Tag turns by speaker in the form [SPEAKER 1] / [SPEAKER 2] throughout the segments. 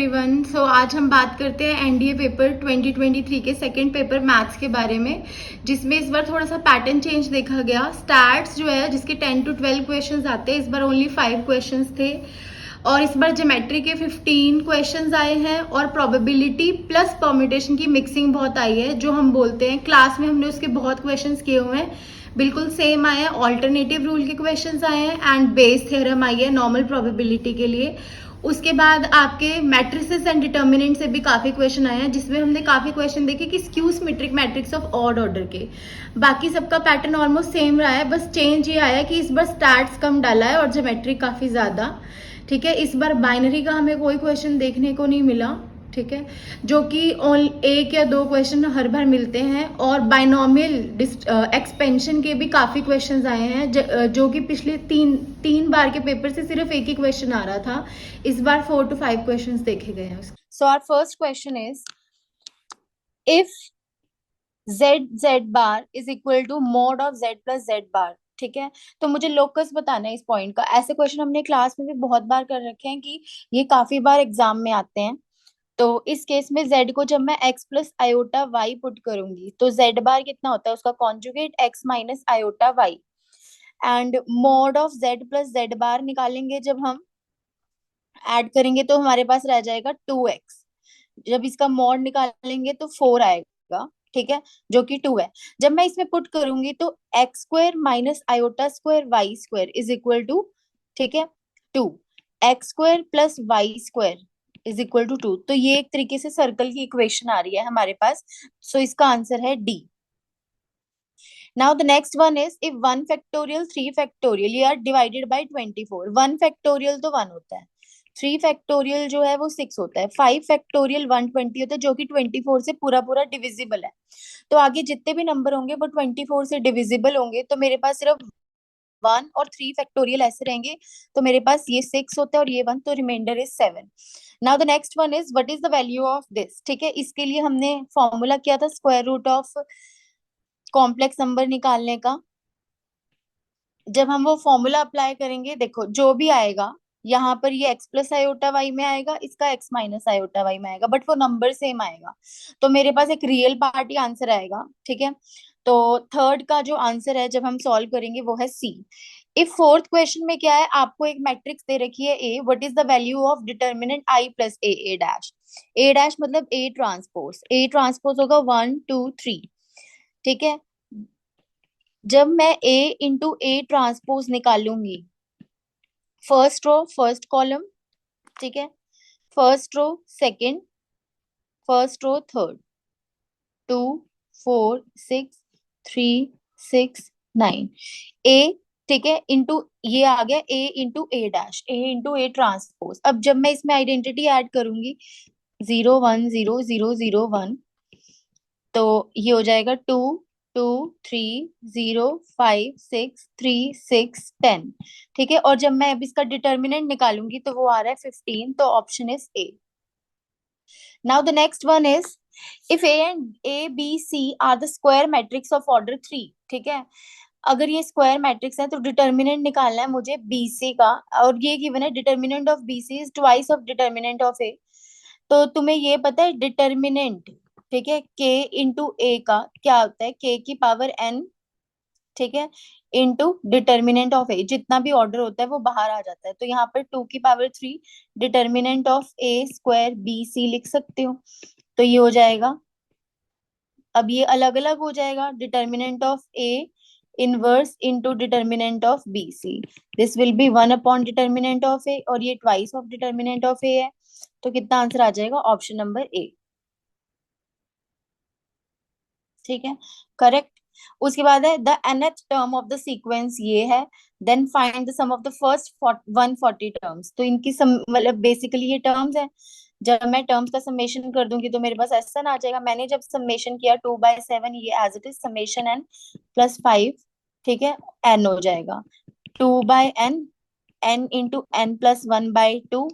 [SPEAKER 1] Everyone. सो आज हम बात करते हैं एनडीए पेपर 2023 के सेकंड पेपर मैथ्स के बारे में, जिसमें इस बार थोड़ा सा पैटर्न चेंज देखा गया। स्टैट्स जो है जिसके 10 to 12 क्वेश्चंस आते हैं, इस बार ओनली 5 क्वेश्चंस थे। और इस बार ज्योमेट्री के 15 क्वेश्चंस आए हैं और प्रोबेबिलिटी प्लस परम्यूटेशन की मिक्सिंग बहुत आई है, जो हम बोलते हैं क्लास में हमने उसके बहुत क्वेश्चंस किए हुए हैं, बिल्कुल सेम आए हैं। ऑल्टरनेटिव रूल के क्वेश्चंस आए हैं एंड बेस थ्योरम आई है नॉर्मल प्रोबेबिलिटी के लिए। उसके बाद आपके मैट्रिसेस एंड डिटर्मिनेंट से भी काफी क्वेश्चन आए हैं, जिसमें हमने काफी क्वेश्चन देखे कि skew symmetric matrix of odd order के। बाकी सबका पैटर्न ऑलमोस्ट सेम रहा है, बस चेंज ये आया कि इस बार स्टैट्स कम डाला है और ज्योमेट्री काफी ज्यादा। ठीक है, इस बार बाइनरी का हमें कोई क्वेश्चन देखने को नहीं मिला। ठीक है, जो कि एक या दो क्वेश्चन हर बार मिलते हैं। और बाइनोमियल एक्सपेंशन के भी काफी क्वेश्चंस आए हैं, जो कि पिछले तीन बार के पेपर से सिर्फ एक ही क्वेश्चन आ रहा था। इस बार 4 to 5 क्वेश्चंस देखे गए हैं।
[SPEAKER 2] So our first question is, if z bar is equal to mod of z plus z bar, ठीक है, तो मुझे लोकस बताना है इस पॉइंट का। ऐसे क्वेश्चन हमने क्लास में भी बहुत बार कर रखे हैं कि ये काफी बार एग्जाम में आते हैं। तो इस केस में z को जब मैं x plus iota y put करूंगी तो z बार कितना होता है, उसका conjugate x minus iota y। And mod of z plus z बार निकालेंगे, जब हम ऐड करेंगे तो हमारे पास रह जाएगा 2x। जब इसका मॉड निकालेंगे तो 4 आएगा, ठीक है, जो कि 2 है। जब मैं इसमें पुट करूंगी तो x square minus iota square y square is equal to, ठीक है, 2। X square plus y square is equal to 2। तो ये एक तरीके से सर्कल की इक्वेशन आ रही है हमारे पास। सो इसका आंसर है D. Now the next one is, if 1 factorial 3 factorial ये आर डिवाइडेड बाय 24। 1 फैक्टोरियल तो 1 होता है, 3 फैक्टोरियल जो है वो 6 होता है, 5 फैक्टोरियल 120 होता है, जो कि 24 से पूरा पूरा डिविजिबल है। तो आगे जितने भी नंबर होंगे वो 24 से डिविजिबल होंगे। तो मेरे पास सिर्फ 1 और 3 फैक्टोरियल ऐसे रहेंगे। तो मेरे पास ये 6 होता है और ये 1, तो reminder is 7। Now the next one is, what is the value of this, ठीक है। इसके लिए हमने फॉर्मूला किया था square root of complex number निकालने का। जब हम वो फॉर्मूला अप्लाई करेंगे, देखो जो भी आएगा यहाँ पर ये x प्लस आयोटा वाई में आएगा, इसका x माइनस आयोटा वाई में आएगा, बट वो नंबर सेम आएगा। तो मेरे पास एक रियल पार्ट ही आंसर आएगा, ठीक है। तो थर्ड का जो आंसर है जब हम सॉल्व करेंगे वो है सी। इफ फोर्थ क्वेश्चन में क्या है, आपको एक मैट्रिक्स दे रखी है a, what is the value of determinant I plus a dash. A dash मतलब ए ट्रांसपोज होगा 1 2 3, ठीक है। जब मैं A इंटू ए ट्रांसपोज निकालूंगी, फर्स्ट रो फर्स्ट कॉलम, ठीक है, first row second, first row third, 2 4 6 3 6 9 a, ठीक है, इंटू ये आ गया A into a dash, a into a transpose. अब जब मैं इसमें आइडेंटिटी ऐड करूंगी 0 1 0 0 0 1, तो ये हो जाएगा 2 2 3 0 5 6 3 6 10, ठीक है। और जब मैं अब इसका डिटर्मिनेंट निकालूंगी तो वो आ रहा है 15। तो option is A. Now the next one is, if A and A B C are the square matrix of order 3, ठीक है। अगर ये स्क्वायर मैट्रिक्स है तो डिटर्मिनेंट निकालना है मुझे बीसी का, और ये गिवन है determinant of BC is twice of determinant of a. तो तुम्हें ये पता है डिटर्मिनेंट, ठीक है, के इंटू ए का क्या होता है, के की पावर एन, ठीक है, इंटू डिटर्मिनेंट ऑफ ए। जितना भी ऑर्डर होता है वो बाहर आ जाता है। तो यहाँ पर 2 की power 3 determinant of A square B C लिख सकते हो। तो ये हो जाएगा, अब ये अलग अलग हो जाएगा, determinant of a inverse into determinant of b c. This will be 1 upon determinant of a, और ये twice of determinant of a है। तो कितना आंसर आ जाएगा, ऑप्शन नंबर ए, ठीक है, करेक्ट। उसके बाद है the nth term of the sequence ये है, then find the sum of the first 140 terms. तो इनकी सम मतलब बेसिकली ये टर्म्स है। जब मैं टर्म्स का समेशन कर दूंगी तो मेरे पास ऐसा ना आ जाएगा। मैंने जब समेशन किया 2/7, ये as it is summation n plus 5, ठीक है, एन हो जाएगा 2/n, n into n plus 1/2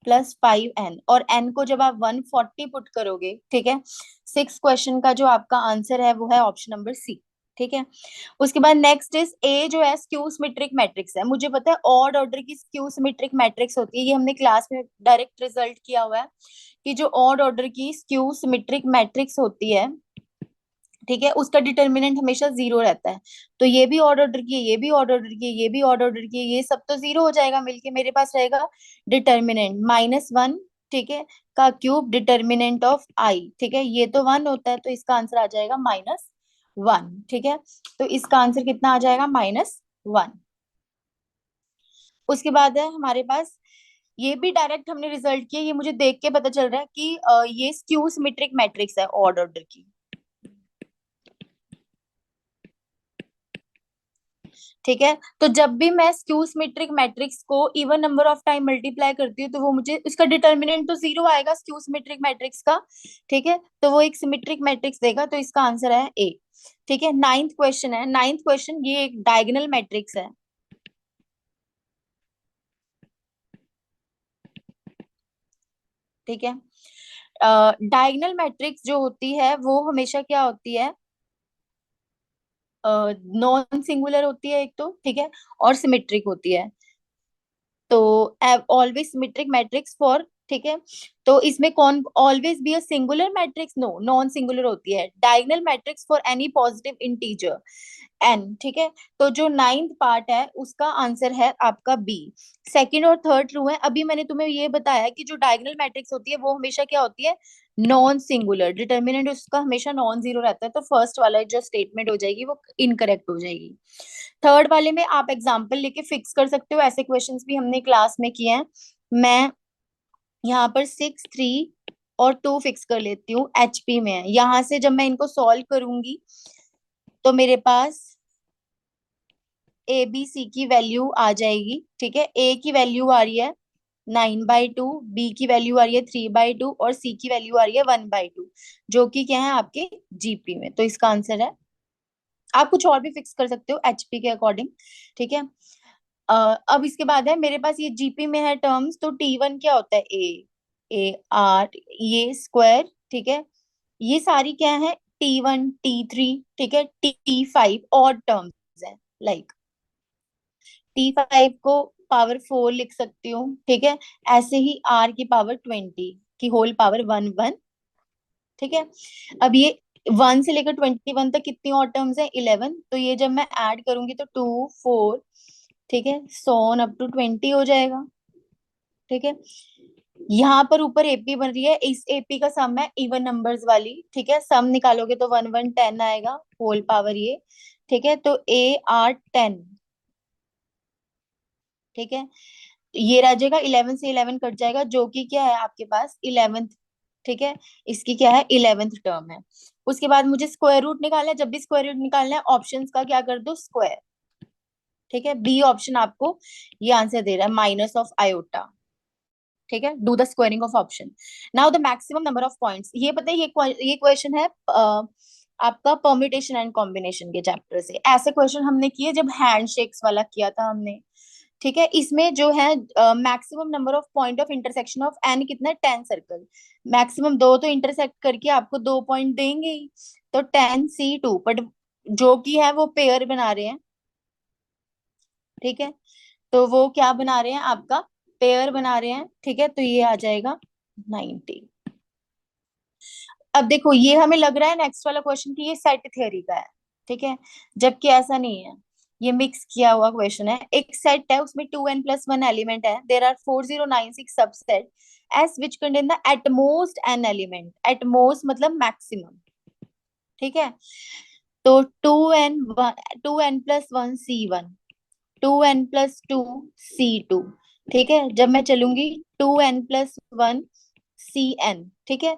[SPEAKER 2] plus 5n। और n को जब आप 140 पुट करोगे, ठीक है, 6 क्वेश्चन का जो आपका आंसर है वो है ऑप्शन नंबर सी। ठीक है। उसके बाद नेक्स्ट इज ए जो है स्क्यू सिमेट्रिक मैट्रिक्स है। मुझे पता है ऑड ऑर्डर की स्क्यू सिमेट्रिक मैट्रिक्स होती है, ये हमने क्लास में डायरेक्ट रिजल्ट किया हुआ है कि जो ऑड ऑर्डर की स्क्यू सिमेट्रिक मैट्रिक्स होती है, ठीक है, उसका डिटर्मिनेंट हमेशा जीरो रहता है। तो ये भी ऑड ऑर्डर की है, ये भी ऑड ऑर्डर की है, ये भी ऑड ऑर्डर की है, ये सब तो जीरो हो जाएगा मिलके, मेरे पास रहेगा डिटर्मिनेंट -1, ठीक है, का क्यूब डिटर्मिनेंट ऑफ आई, ठीक है, ये तो 1 होता है, तो इसका आंसर आ जाएगा -1, ठीक है। तो इसका आंसर कितना आ जाएगा -1। उसके बाद है हमारे पास, ये भी डायरेक्ट हमने रिजल्ट किया, ये मुझे देख के पता चल रहा है कि ये स्क्यू सिमेट्रिक मैट्रिक्स है ऑड ऑर्डर की, ठीक है। तो जब भी मैं स्क्यू सिमेट्रिक मैट्रिक्स को even number of time multiply करती हूँ तो वो मुझे उसका डिटर्मिनेंट तो जीरो आएगा स्क्यू सिमेट्रिक मैट्रिक्स का, ठीक है, तो वो एक सिमेट्रिक मैट्रिक्स देगा, तो इसका आंसर है ए, ठीक है। नाइन्थ क्वेश्चन है, नाइन्थ क्वेश्चन, ये एक डायगोनल मैट्रिक्स है, ठीक है। डायगोनल मैट्रिक्स जो होती है वो हमेशा क्या होती है, नॉन सिंगुलर होती है एक तो, ठीक है, और सिमेट्रिक होती है। तो ऑलवेज सिमेट्रिक मैट्रिक्स फॉर, ठीक है, तो इसमें कौन always be a singular matrix, no, non singular होती है। Diagonal matrix for any positive integer n, ठीक है। तो जो नाइन्थ पार्ट है उसका आंसर है आपका बी। सेकंड और थर्ड ट्रू है। अभी मैंने तुम्हें ये बताया कि जो डायगोनल मैट्रिक्स होती है वो हमेशा क्या होती है, नॉन सिंगुलर, डिटर्मिनेंट उसका हमेशा नॉन जीरो रहता है, तो फर्स्ट वाला जो स्टेटमेंट हो जाएगी वो इनकरेक्ट हो जाएगी। थर्ड वाले में आप एग्जाम्पल लेके फिक्स कर सकते हो, ऐसे क्वेश्चंस भी हमने क्लास में किए हैं। मैं यहाँ पर 6, 3 और 2 फिक्स कर लेती हूँ, एचपी में है। यहाँ से जब मैं इनको सॉल्व करूंगी तो मेरे पास ए बी सी की वैल्यू आ जाएगी, ठीक है। ए की वैल्यू आ रही है 9/2, बी की वैल्यू आ रही है 3/2 और सी की वैल्यू आ रही है 1/2, जो कि क्या है आपके जीपी में, तो इसका आंसर है। आप कुछ और भी फिक्स कर सकते हो एचपी के अकॉर्डिंग, ठीक है। अब इसके बाद है मेरे पास ये जीपी में है टर्म्स, तो T1 क्या होता है, ए आर, ये स्क्वायर, ठीक है, ये सारी क्या है, T1 T3, ठीक है, T5 और टर्म्स है, लाइक T5 को पावर 4 लिख सकती हूँ, ठीक है, ऐसे ही R की पावर 20 की होल पावर 1, ठीक है। अब ये 1 से लेकर 21 तक कितनी और टर्म्स है, 11, तो ये जब मैं ऐड करूंगी तो 2, 4, ठीक है, सोन अप टू 20 हो जाएगा, ठीक है। यहाँ पर ऊपर एपी बन रही है, इस एपी का सम है इवन नंबर्स वाली, ठीक है, सम निकालोगे तो 1, 1, 10 आएगा, होल पावर ये, ठीक है, तो AR10, ठीक है, ये रह जाएगा, 11 से 11 कट जाएगा, जो कि क्या है आपके पास 11th, ठीक है, इसकी क्या है 11th टर्म है। उसके बाद मुझे स्क्वायर रूट निकालना है, जब भी स्क्वायर रूट निकालना है ऑप्शंस का क्या कर दो, स्क्वायर, ठीक है। बी ऑप्शन आपको ये आंसर दे रहा है -ऑफ आयोटा, ठीक है, do the squaring of option. Now the maximum number of points, ये पता है ये क्वेश्चन है आपका परम्यूटेशन एंड कॉम्बिनेशन के चैप्टर से। ऐसे क्वेश्चन हमने किए जब हैंडशेक्स वाला किया था हमने, ठीक है। इसमें जो है maximum number of point of intersection of n कितना है, 10 सर्कल, मैक्सिमम दो तो इंटरसेक्ट करके आपको 2 पॉइंट देंगे ही, तो 10C2, बट जो की है वो पेयर बना रहे हैं, ठीक है, तो वो क्या बना रहे हैं आपका, पेयर बना रहे हैं, ठीक है, तो ये आ जाएगा 90। अब देखो ये हमें लग रहा है नेक्स्ट वाला क्वेश्चन कि ये सेट थ्योरी का है, ठीक है, जबकि ऐसा नहीं है, ये मिक्स किया हुआ क्वेश्चन है। एक सेट है उसमें 2n+1 एलिमेंट है, there are 4096 subset s which contain the at most n element, at most मतलब मैक्सिमम, ठीक है। तो 2n+1 C1, 2n+2 C2, ठीक है, जब मैं चलूंगी 2n+1 CN, ठीक है,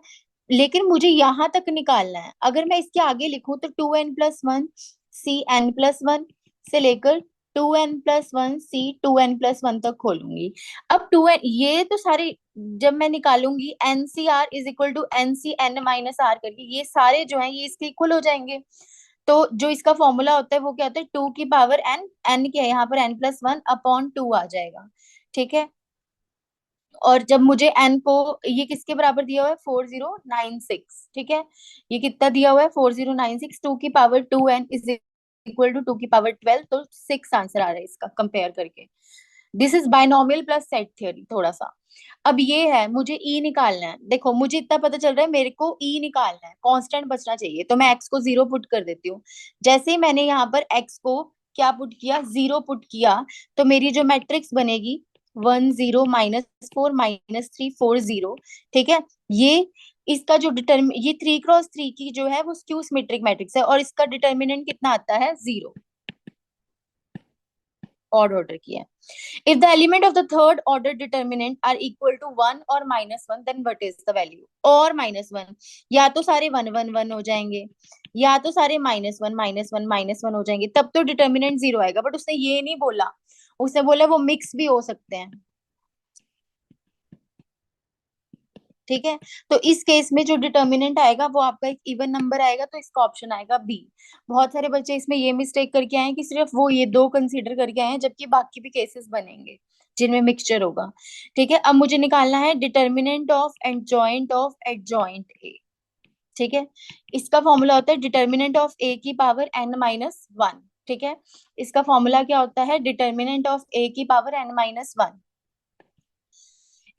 [SPEAKER 2] लेकिन मुझे यहां तक निकालना है। अगर मैं इसके आगे लिखूं तो 2n+1 CN+1 से लेकर 2n+1 C 2n+1 तक खोलूंगी। अब 2n ये तो सारे जब मैं निकालूंगी NCR = NCN-R करके, ये सारे जो है ये इसके इक्वल हो जाएंगे। तो जो इसका फॉर्मूला होता है वो क्या होता है, 2 की पावर n, n क्या है यहाँ पर n+1/2 आ जाएगा, ठीक है। और जब मुझे n को, ये किसके बराबर दिया हुआ है, 4096, ठीक है, ये कितना दिया हुआ है 4096, 2 की power 2n is equal to 2 की पावर 12, तो 6 आंसर आ रहा है इसका कंपेयर करके। This is binomial plus set theory थोड़ा सा। अब ये है, मुझे ई निकालना है। देखो मुझे इतना पता चल रहा है, मेरे को ई निकालना है, कांस्टेंट बचना चाहिए, तो मैं एक्स को 0 पुट कर देती हूँ। जैसे ही मैंने यहाँ पर एक्स को क्या पुट किया, 0 पुट किया, तो मेरी जो मैट्रिक्स बनेगी 10 -4 -3 4 0, ठीक है। ये इसका जो ये 3 × 3 की जो है वो स्क्यू सिमेट्रिक मैट्रिक्स है, और इसका डिटर्मिनेंट कितना आता है, 0, ऑड ऑर्डर की है। If the element of the third order determinant are equal to 1 or -1, then what is the value? और -1, या तो सारे 1 1 1 हो जाएंगे, या तो सारे -1 -1 -1 हो जाएंगे, तब तो डिटर्मिनेंट 0 आएगा। बट उसने ये नहीं बोला, उसने बोला वो मिक्स भी हो सकते हैं, ठीक है। तो इस केस में जो डिटर्मिनेंट आएगा वो आपका एक इवन नंबर आएगा, तो इसका ऑप्शन आएगा बी। बहुत सारे बच्चे इसमें ये मिस्टेक करके आए हैं कि सिर्फ वो ये दो कंसीडर करके आए हैं, जबकि बाकी भी केसेस बनेंगे जिनमें मिक्सचर होगा, ठीक है। अब मुझे निकालना है डिटर्मिनेंट ऑफ एडजॉइंट ए, ठीक है। इसका फॉर्मूला होता है डिटर्मिनेंट ऑफ ए की पावर n-1, ठीक है। इसका फॉर्मूला क्या होता है, डिटर्मिनेंट ऑफ ए की पावर n-1।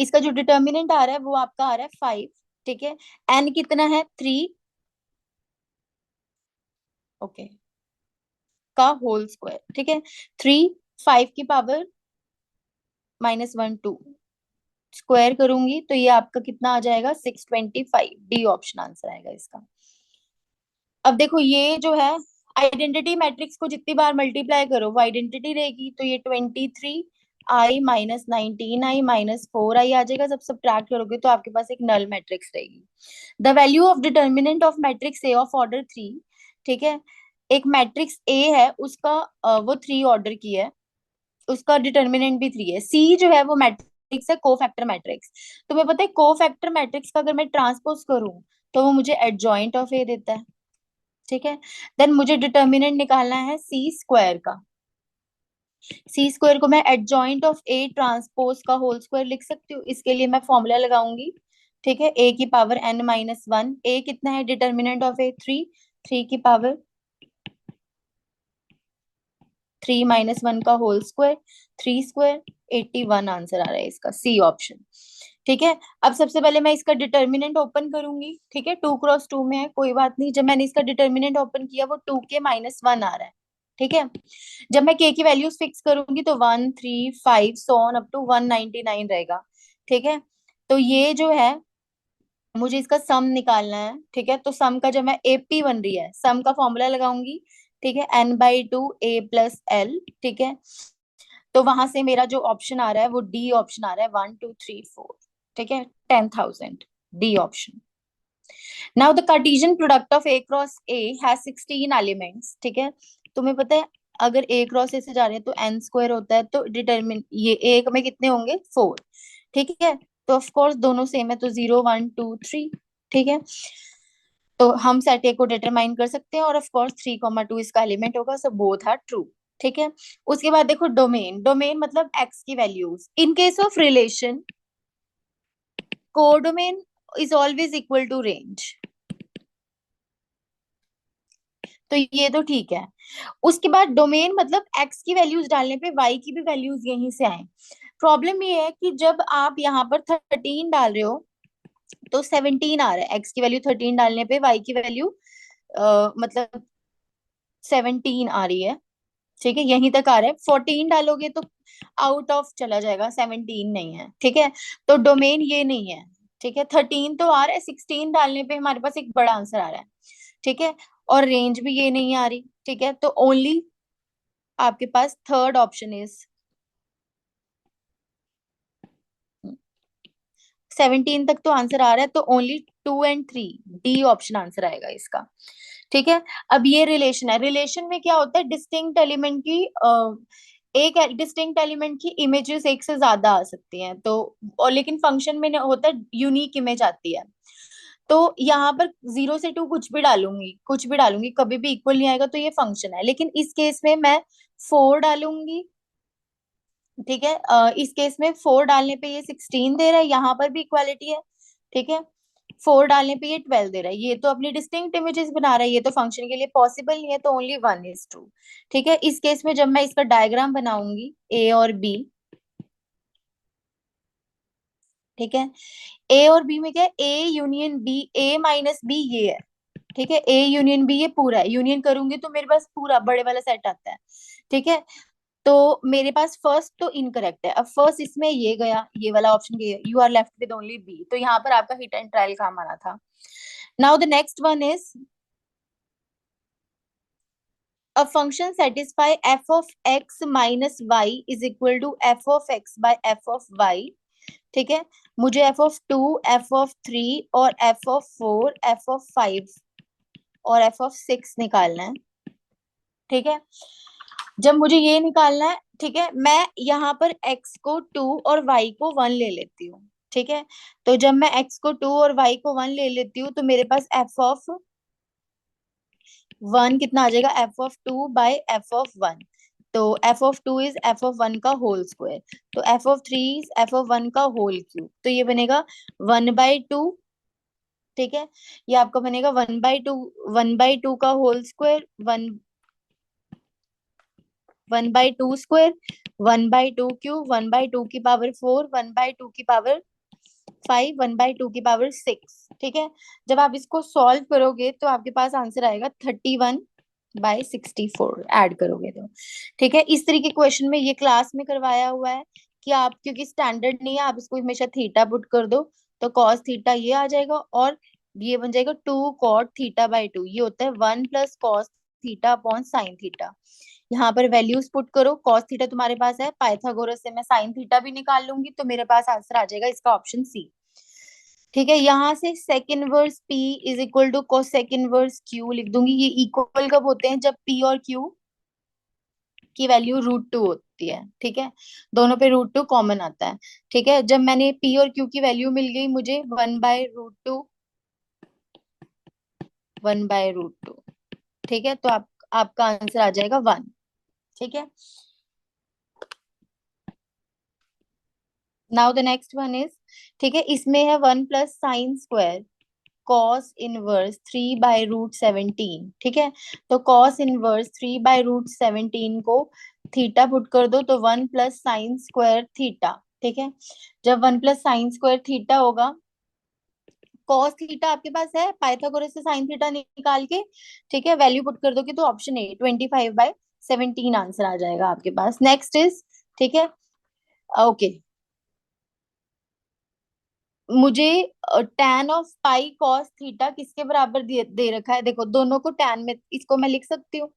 [SPEAKER 2] इसका जो डिटर्मिनेंट आ रहा है वो आपका आ रहा है 5, ठीक है। एन कितना है, 3, ओके, का होल स्क्वायर, ठीक है। 3, 5 की पावर -1 2, स्क्वायर करूंगी तो ये आपका कितना आ जाएगा, 625, डी ऑप्शन आंसर आएगा इसका। अब देखो ये जो है आइडेंटिटी मैट्रिक्स को जितनी बार मल्टीप्लाई करो वो आइडेंटिटी रहेगी, तो ये 23i -19i -4i आ जाएगा। जब सब्ट्रैक्ट करोगे तो आपके पास एक नल मैट्रिक्स रहेगी। The value of determinant of matrix A of order 3, ठीक है। एक मैट्रिक्स ए है, उसका वो 3 ऑर्डर की है, उसका डिटर्मिनेंट भी 3 है। सी जो है वो मैट्रिक्स है कोफैक्टर मैट्रिक्स। तुम्हें पता है कोफैक्टर मैट्रिक्स का अगर मैं ट्रांसपोज करूं तो वो मुझे एडजॉइंट ऑफ ए देता है, ठीक है। देन मुझे डिटर्मिनेंट निकालना है सी स्क्वायर का। सी स्क्वायर को मैं एडजॉइंट ऑफ ए ट्रांसपोज का होल स्क्वायर लिख सकती हूँ। इसके लिए मैं फॉर्मूला लगाऊंगी, ठीक है। ए की पावर n-1, ए कितना है, डिटर्मिनेंट ऑफ ए 3, 3 की पावर 3 -1 का होल स्क्वायर, 3 स्क्वायर 81 आंसर आ रहा है इसका, सी ऑप्शन, ठीक है। अब सबसे पहले मैं इसका डिटर्मिनेंट ओपन करूंगी, ठीक है। 2 × 2 में है, कोई बात नहीं। जब मैंने इसका डिटर्मिनेंट ओपन किया वो 2k-1 आ रहा है, ठीक है। जब मैं k की वैल्यूज फिक्स करूंगी तो 1 3 5 सो ऑन अप टू 199 रहेगा, ठीक है। तो ये जो है मुझे इसका सम निकालना है, ठीक है। तो सम का जब मैं एपी बन रही है, सम का फॉर्मूला लगाऊंगी, ठीक है, n/2 a+l, ठीक है। तो वहां से मेरा जो ऑप्शन आ रहा है वो डी ऑप्शन आ रहा है, 1 2 3 4, ठीक है, 10,000, D option. Now the Cartesian product of A cross A has 16 elements, ठीक है। तुम्हें पता है अगर ए क्रॉस ए से जा रहे हैं तो एन स्क्वायर होता है, तो डिटरमिन ये ए में कितने होंगे, 4, ठीक है। तो ऑफ कोर्स दोनों सेम है, तो 0 1 2 3, ठीक है। तो हम सेट ए को डिटरमाइन कर सकते हैं, और ऑफ कोर्स 3, 2 इसका एलिमेंट होगा, सो बोथ आर ट्रू, ठीक है। उसके बाद देखो डोमेन, डोमेन मतलब एक्स की values. In case of relation codomain is always equal to range, तो ये तो ठीक है। उसके बाद डोमेन मतलब एक्स की वैल्यूज डालने पे वाई की भी वैल्यूज यहीं से आए। प्रॉब्लम ये है कि जब आप यहाँ पर 13 डाल रहे हो तो 17 आ रहा है, एक्स की वैल्यू 13 डालने पे वाई की वैल्यू मतलब 17 आ रही है, ठीक है, यहीं तक आ रहा है। 14 डालोगे तो आउट ऑफ चला जाएगा, 17 नहीं है, ठीक है। तो डोमेन ये नहीं है, ठीक है। 13 तो आ रहा है, 16 डालने पे हमारे पास एक बड़ा आंसर आ रहा है, ठीक है। और रेंज भी ये नहीं आ रही, ठीक है। तो ओनली आपके पास थर्ड ऑप्शन इज 17 तक तो आंसर आ रहा है, तो ओनली 2 और 3, डी ऑप्शन आंसर आएगा इसका, ठीक है। अब ये रिलेशन है, रिलेशन में क्या होता है, डिस्टिंक्ट एलिमेंट की एक डिस्टिंक्ट एलिमेंट की इमेजेस एक से ज्यादा आ सकती हैं, तो और लेकिन फंक्शन में होता है यूनिक इमेज आती है। तो यहाँ पर 0 से 2 कुछ भी डालूंगी, कभी भी इक्वल नहीं आएगा, तो ये फंक्शन है। लेकिन इस केस में मैं 4 डालूंगी, ठीक है, इस केस में 4 डालने पे ये 16 दे रहा है, यहाँ पर भी इक्वालिटी है। ठीक है, 4 डालने पे ये 12 दे रहा है, ये तो अपनी डिस्टिंक्ट इमेजेस बना रहा है, ये तो फंक्शन के लिए पॉसिबल नहीं है, तो ओनली 1 is true। ठीक है, इस केस में जब मैं इसका डायग्राम बनाऊंगी ए और बी, ठीक है, ए और बी में क्या है, A union B, A minus B ये है। ठीक है, ए यूनियन बी ये पूरा है, यूनियन करूंगी तो मेरे पास पूरा बड़े वाला सेट आता है। ठीक है, तो मेरे पास फर्स्ट तो इनकरेक्ट है, अब फर्स्ट इसमें ये गया, ये वाला ऑप्शन गया, you are left with only B, तो यहाँ पर आपका हिट एंड ट्रायल काम आना था। Now the next one is a function satisfy f of x minus y is equal to f of x by f of y। ठीक है, मुझे f of 2, f of 3 और f of 4, f of 5 और f of 6 निकालना है। ठीक है, जब मुझे ये निकालना है, ठीक है, मैं यहाँ पर x को 2 और y को 1 ले लेती हूँ। ठीक है, तो जब मैं x को 2 और y को 1 ले लेती हूँ तो मेरे पास f ऑफ 1 कितना आ जाएगा, f of 2 by f of 1। तो f of 2 is f of 1 का होल स्क्वायर, तो f of 3 is f of 1 का होल क्यूब, तो ये बनेगा 1/2। ठीक है, ये आपका बनेगा 1/2, 1/2 का होल स्क्वायर, 1/2 स्क्वायर, 1/2 क्यूब, 1/2 की पावर 4, 1/2 की पावर 5, 1/2 की पावर 6। ठीक है, जब आप इसको सॉल्व करोगे तो आपके पास आंसर आएगा 31/64 ऐड करोगे तो। ठीक है, इस तरीके क्वेश्चन में ये क्लास में करवाया हुआ है कि आप, क्योंकि स्टैंडर्ड नहीं है, आप इसको हमेशा थीटा पुट कर दो, तो कॉस थीटा ये आ जाएगा, और ये बन जाएगा 2 cot θ/2, ये होता है 1 + cos θ/sin θ। यहाँ पर वैल्यूज पुट करो, कॉस थीटा तुम्हारे पास है, पाइथागोरस से मैं साइन थीटा भी निकाल लूंगी, तो मेरे पास आंसर आ जाएगा इसका ऑप्शन सी। ठीक है, यहाँ से sec inverse p is equal to cosec inverse q लिख दूंगी। ये इक्वल कब होते हैं, जब पी और क्यू की वैल्यू √2 होती है। ठीक है, दोनों पे √2 कॉमन आता है। ठीक है, जब मैंने पी और क्यू की वैल्यू मिल गई मुझे 1/√2, 1/√2। ठीक है, तो आपका आंसर आ जाएगा 1। ठीक है, now the next one is, ठीक है, इसमें है 1 + sin² कॉस इनवर्स 3/√17। ठीक है, तो कॉस इनवर्स 3/√17 को थीटा पुट कर दो, तो 1 + sin² थीटा। ठीक है, जब 1 + sin² होगा, कॉस थीटा आपके पास है, पाइथागोरस से साइन थीटा निकाल के, ठीक है, वैल्यू पुट कर दोगे तो ऑप्शन ए 25/17 आंसर आ जाएगा आपके पास। नेक्स्ट इज, ठीक है, ओके, मुझे tan of pi cos theta किसके बराबर दे रखा है, देखो दोनों को tan में, इसको मैं लिख सकती हूँ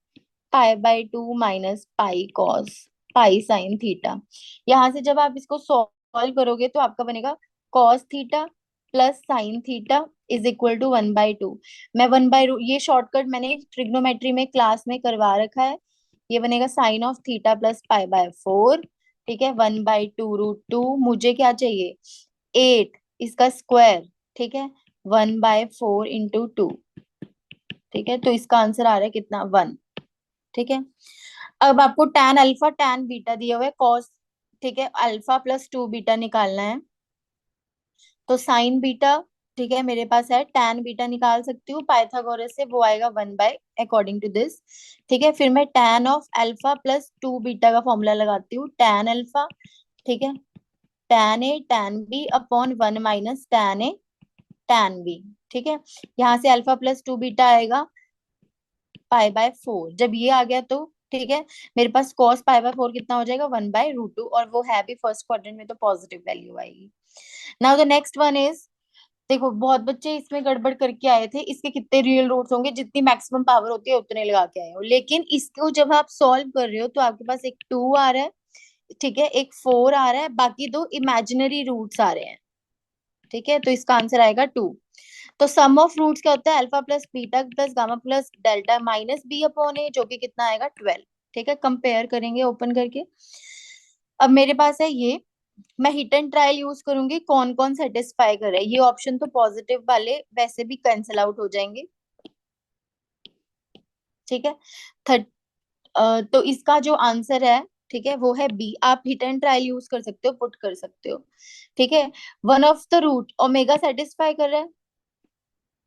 [SPEAKER 2] π/2 minus pi cos pi sine theta. यहाँ से जब आप इसको सॉल्व करोगे तो आपका बनेगा cos theta plus sine theta is equal to 1/2। मैं 1/2, ये शॉर्टकट मैंने ट्रिग्नोमेट्री में क्लास में करवा रखा है, ये बनेगा साइन ऑफ थीटा प्लस π/4। ठीक है, 1/2 √2, मुझे क्या चाहिए, 8, इसका स्क्वायर। ठीक है, 1/4 × 2। ठीक है, तो इसका आंसर आ रहा है कितना, 1। ठीक है, अब आपको tan अल्फा tan बीटा दिया हुआ है कॉस, ठीक है, अल्फा प्लस 2 बीटा निकालना है, तो साइन बीटा, ठीक है, मेरे पास है, tan बीटा निकाल सकती हूँ पाइथागोरस से, वो आएगा 1 अकॉर्डिंग टू दिस। ठीक है, फिर मैं tan of alpha plus 2 beta का फॉर्मूला लगाती हूँ, tan अल्फा, ठीक है, tan A tan B upon 1 minus tan A tan B। ठीक है, यहाँ से अल्फा प्लस 2 बीटा आएगा π/4, जब ये आ गया तो, ठीक है, मेरे पास cos π/4 कितना हो जाएगा, 1/√2, और वो है भी फर्स्ट क्वाड्रेंट में, तो पॉजिटिव वैल्यू आएगी। Now the next one is, देखो बहुत बच्चे इसमें गड़बड़ करके आए थे, इसके कितने रियल रूट्स होंगे, जितनी मैक्सिमम पावर होती है उतने लगा के आए हो, लेकिन इसको जब आप सॉल्व कर रहे हो तो आपके पास एक 2 आ रहा है, ठीक है, एक 4 आ रहा है, बाकी दो इमेजिनरी रूट्स आ रहे हैं। ठीक है, तो इसका आंसर आएगा 2। तो सम ऑफ रूट्स क्या होता है, alpha plus beta plus gamma plus delta minus b upon a, जो कि कितना आएगा, 12। ठीक है, कंपेयर करेंगे ओपन करके। अब मेरे पास है ये, मैं हिट एंड ट्रायल यूज करूंगी, कौन कौन सेटिस्फाई कर रहा है, ये ऑप्शन तो पॉजिटिव वाले वैसे भी कैंसिल आउट हो जाएंगे। ठीक है, थर्ड, तो इसका जो आंसर है ठीक है, वो है बी। आप हिट एंड ट्रायल यूज कर सकते हो, पुट कर सकते हो। ठीक है, one of the root omega satisfy कर रहा है।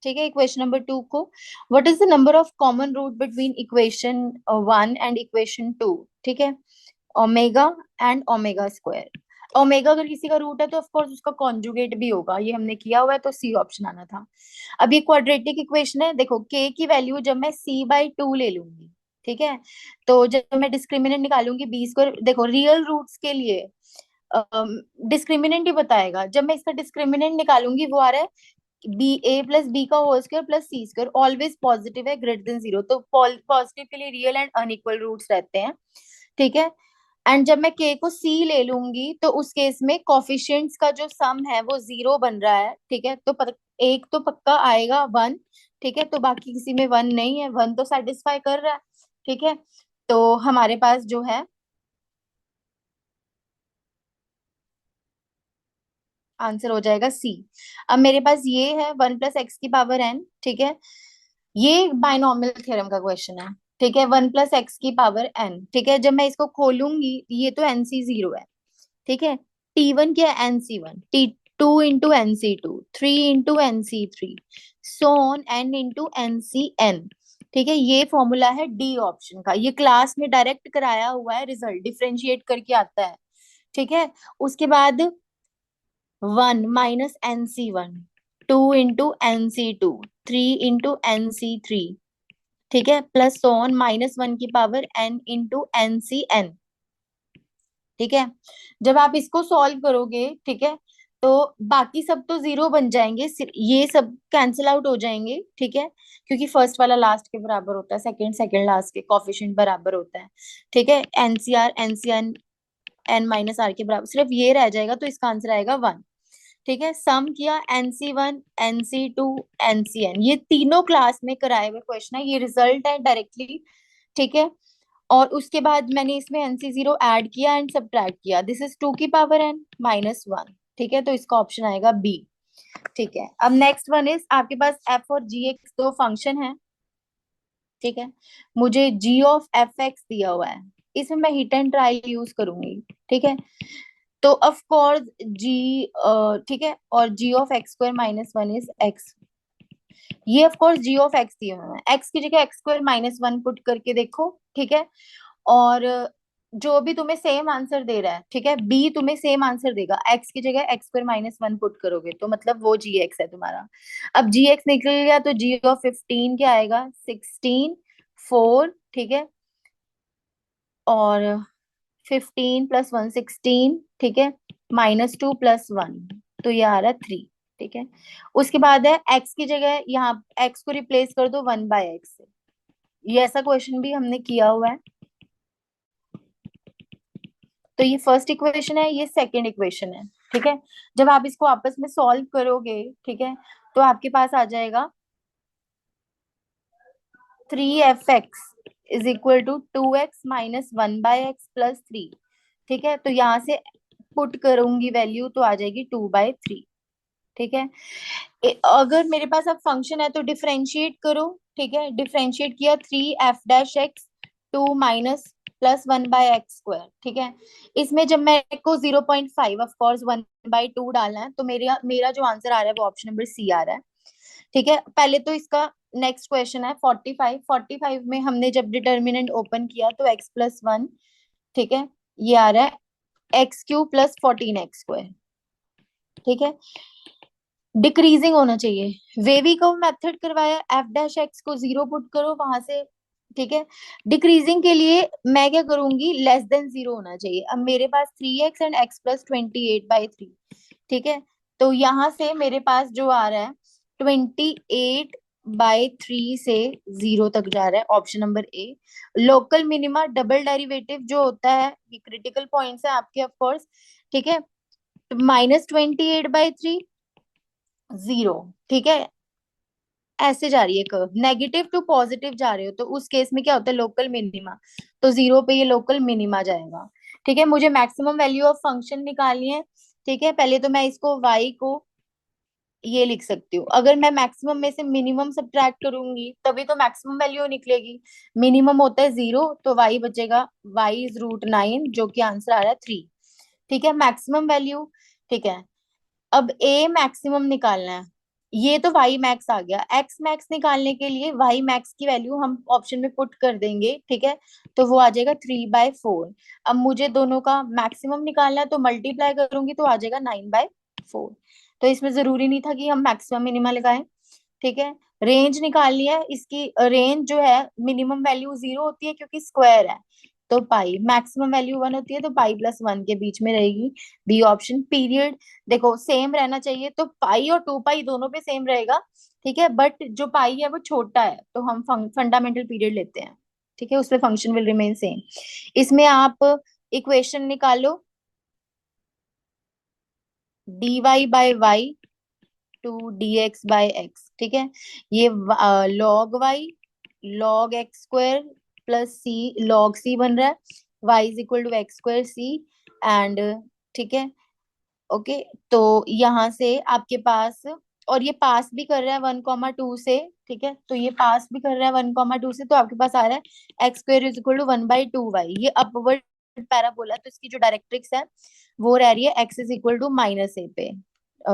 [SPEAKER 2] ठीक है, इक्वेशन नंबर 2 को, what is the number of common root between equation 1 and equation 2? ठीक है, omega and omega square. Omega अगर किसी का रूट है तो ऑफ कोर्स उसका कॉन्जुगेट भी होगा, ये हमने किया हुआ है, तो सी ऑप्शन आना था। अब ये क्वाड्रेटिक इक्वेशन है, देखो के की वैल्यू जब मैं c/2 ले लूंगी, ठीक है, तो जब मैं डिस्क्रिमिनेंट निकालूंगी बी स्क्वायर, देखो रियल रूट्स के लिए डिस्क्रिमिनेंट ही बताएगा। जब मैं इसका डिस्क्रिमिनेंट निकालूंगी वो आ रहा है बी ए प्लस बी का होल स्क्वायर प्लस सी स्क्वायर, ऑलवेज पॉजिटिव है, ग्रेटर देन 0, तो पॉजिटिव के लिए रियल एंड अनइक्वल रूट्स रहते हैं। ठीक है, एंड जब मैं k को c ले लूंगी तो उस केस में कोफिशिएंट्स का जो सम है वो 0 बन रहा है। ठीक है, तो एक तो पक्का आएगा 1। ठीक है, तो बाकी किसी में 1 नहीं है, 1 तो सेटिस्फाई कर रहा है। ठीक है, तो हमारे पास जो है आंसर हो जाएगा सी। अब मेरे पास ये है 1 + x⁴n। ठीक है, ये बाइनोमियल थ्योरम का क्वेश्चन है। ठीक है, 1 + x⁴n। ठीक है, जब मैं इसको खोलूंगी ये तो nc0 है। ठीक है, T1 क्या है, nc1, T2 into nc2, 3 into nc3, so on n into ncn। ठीक है, ये फॉर्मूला है डी ऑप्शन का, ये क्लास में डायरेक्ट कराया हुआ है, रिजल्ट डिफरेंशिएट करके आता है। ठीक है, उसके बाद 1 - nc1, 2 into nc2, 3 into nc3। ठीक है, plus so on -1 n into ncn। ठीक है, जब आप इसको सॉल्व करोगे, ठीक है, तो बाकी सब तो 0 बन जाएंगे, ये सब कैंसिल आउट हो जाएंगे। ठीक है, क्योंकि फर्स्ट वाला लास्ट के बराबर होता है, सेकंड सेकंड लास्ट के कोफिशिएंट बराबर होता है। ठीक है, एनसीआर एनसीएन n - r के बराबर, सिर्फ ये रह जाएगा, तो इसका आंसर आएगा 1। ठीक है, सम किया nc1 nc2 ncn, ये तीनों क्लास में कराए हुए क्वेश्चन है, ये रिजल्ट है डायरेक्टली। ठीक है, और उसके बाद मैंने इसमें nc0 ऐड किया एंड सब्ट्रैक्ट किया, दिस इज 2 की पावर n -1। ठीक है, तो इसका ऑप्शन आएगा बी। ठीक है, अब नेक्स्ट वन इज आपके पास f और gx दो फंक्शन है। ठीक है, मुझे g ऑफ fx दिया हुआ है, इसमें मैं हिट एंड ट्राई यूज करूंगी। ठीक है, तो ऑफ कोर्स g, ठीक है, और g of x² - 1 is x। ये of course g of x दिया हुआ है, x की जगह x² - 1 पुट करके देखो। ठीक है, और जो भी तुम्हें सेम आंसर दे रहा है, ठीक है, बी तुम्हें सेम आंसर देगा, एक्स की जगह x² - 1 पुट करोगे तो मतलब वो जी एक्स है तुम्हारा। अब जी एक्स निकल गया तो जी ऑफ 15 क्या आएगा, 16 4। ठीक है, और 15 + 1 16। ठीक है, -2 + 1, तो ये आ रहा है 3। ठीक है, उसके बाद है एक्स की जगह यहाँ एक्स को रिप्लेस कर दो 1/x से, ये ऐसा क्वेश्चन भी हमने किया हुआ है। तो ये फर्स्ट इक्वेशन है, ये सेकंड इक्वेशन है। ठीक है, जब आप इसको आपस में सॉल्व करोगे, ठीक है, तो आपके पास आ जाएगा 3f(x) is equal to 2x - 1/x + 3। ठीक है, तो यहाँ से पुट करूंगी वैल्यू तो आ जाएगी 2/3। ठीक है, अगर मेरे पास अब फंक्शन है तो डिफरेंशिएट करो। ठीक है, डिफरेंशिएट किया 3f'(x) 2 माइनस प्लस 1/x²। ठीक है, इसमें जब मेरे को 0.5 ऑफ कोर्स 1/2 डालना है, तो मेरा मेरा जो आंसर आ रहा है वो ऑप्शन नंबर सी आ रहा है। ठीक है, पहले तो इसका नेक्स्ट क्वेश्चन है 45। 45 में हमने जब डिटर्मिनेंट ओपन किया तो x+1। ठीक है, ये आ रहा है x³ + 14x²। ठीक है, डिक्रीजिंग होना चाहिए, वेवी को मेथड करवाया, f'(x) को 0 पुट करो वहां से। ठीक है, डिक्रीजिंग के लिए मैं क्या करूंगी, लेस देन 0 होना चाहिए। अब मेरे पास 3x एंड x + 28/3। ठीक है, तो यहाँ से मेरे पास जो आ रहा है 28/3 से 0 तक जा रहा है, option number A. Local minima double derivative जो होता है, ये क्रिटिकल पॉइंट्स है आपके ऑफ कोर्स। ठीक है, -28/3 0। ठीक है, ऐसे जा रही है कर्व, नेगेटिव टू पॉजिटिव जा रहे हो तो उस केस में क्या होता है, लोकल मिनिमा, तो 0 पे ये लोकल मिनिमा जाएगा। ठीक है, मुझे मैक्सिमम वैल्यू ऑफ फंक्शन निकालनी है। ठीक है, पहले तो मैं इसको y को ये लिख सकती हूँ। अगर मैं मैक्सिमम में से मिनिमम सब्ट्रैक्ट करूंगी तभी तो मैक्सिमम वैल्यू निकलेगी। मिनिमम होता है 0, तो y बचेगा, y इज √9, जो कि आंसर आ रहा है 3। ठीक है, मैक्सिमम वैल्यू। ठीक है, अब a मैक्सिमम निकालना है। ये तो y मैक्स आ गया, x मैक्स निकालने के लिए y मैक्स की वैल्यू हम ऑप्शन में पुट कर देंगे। ठीक है, तो वो आ जाएगा 3/4। अब मुझे दोनों का मैक्सिमम निकालना है, तो मल्टीप्लाई करूंगी तो आ जाएगा 9/4। तो इसमें जरूरी नहीं था कि हम मैक्सिमम मिनिमम लगाएं। ठीक है, रेंज निकालनी है इसकी। रेंज जो है, मिनिमम वैल्यू 0 होती है क्योंकि स्क्वायर है, तो पाई। मैक्सिमम वैल्यू 1 होती है, तो पाई+1 के बीच में रहेगी। B option. पीरियड देखो सेम रहना चाहिए, तो पाई और 2 पाई दोनों पे सेम रहेगा। ठीक है, बट जो पाई है वो छोटा है, तो हम फंडामेंटल पीरियड लेते हैं। ठीक है, उसमें फंक्शन विल रिमेन सेम। इसमें आप इक्वेशन निकालो, dy/y टू dx/x। ठीक है, ये log y log x² plus c log c बन रहा है। y is equal to x²c and. ठीक है, ओके। तो यहाँ से आपके पास, और ये पास भी कर रहा है 1,2 से। ठीक है, तो ये पास भी कर रहा है 1,2 से, तो आपके पास आ रहा है x² is equal to 1/2y। ये अपवर्ड पैराबोला, तो इसकी जो डायरेक्ट्रिक्स है वो रह रही है x is equal to -a पे,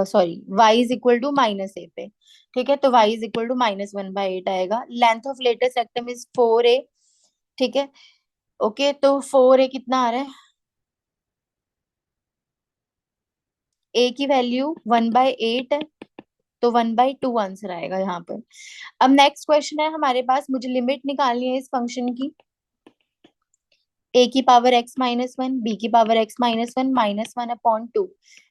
[SPEAKER 2] sorry y is equal to -a पे। ठीक है, तो y इज इक्वल टू -1/8 आएगा। Length of latus rectum is 4a। ठीक है, ओके। तो 4a कितना आ रहा है, a की वैल्यू 1/8 है, तो 1/2 आंसर आएगा यहाँ पर। अब नेक्स्ट क्वेश्चन है हमारे पास, मुझे लिमिट निकालनी है इस फंक्शन की। a की पावर x-1, b की पावर x-1 -1/2,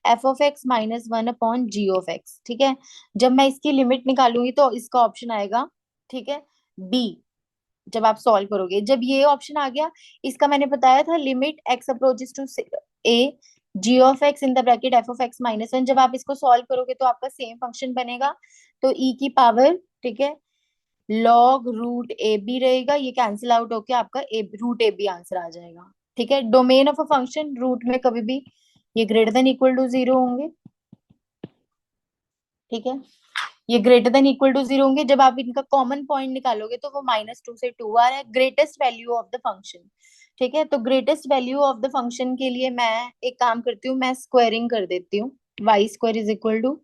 [SPEAKER 2] f(x-1/g)। ठीक है, जब मैं इसकी लिमिट निकालूंगी तो इसका ऑप्शन आएगा। ठीक है, b। जब आप सॉल्व करोगे, जब ये ऑप्शन आ गया, इसका मैंने बताया था limit x approaches to a g(x) in the bracket f(x-1)। जब आप इसको सॉल्व करोगे तो आपका सेम फंक्शन बनेगा। तो e की पावर, ठीक है, log√ab रहेगा, ये कैंसिल आउट होके आपका √ab आंसर आ जाएगा। ठीक है, domain of a function root में कभी भी ये ग्रेटर देन इक्वल टू 0 होंगे। ठीक है, ये ग्रेटर देन इक्वल टू 0 होंगे। जब आप इनका कॉमन पॉइंट निकालोगे तो वो -2 से 2 आ रहा है। Greatest value of the function. ठीक है, तो greatest value of the function के लिए मैं एक काम करती हूँ, मैं स्क्वायरिंग कर देती हूँ। y² इज इक्वल टू,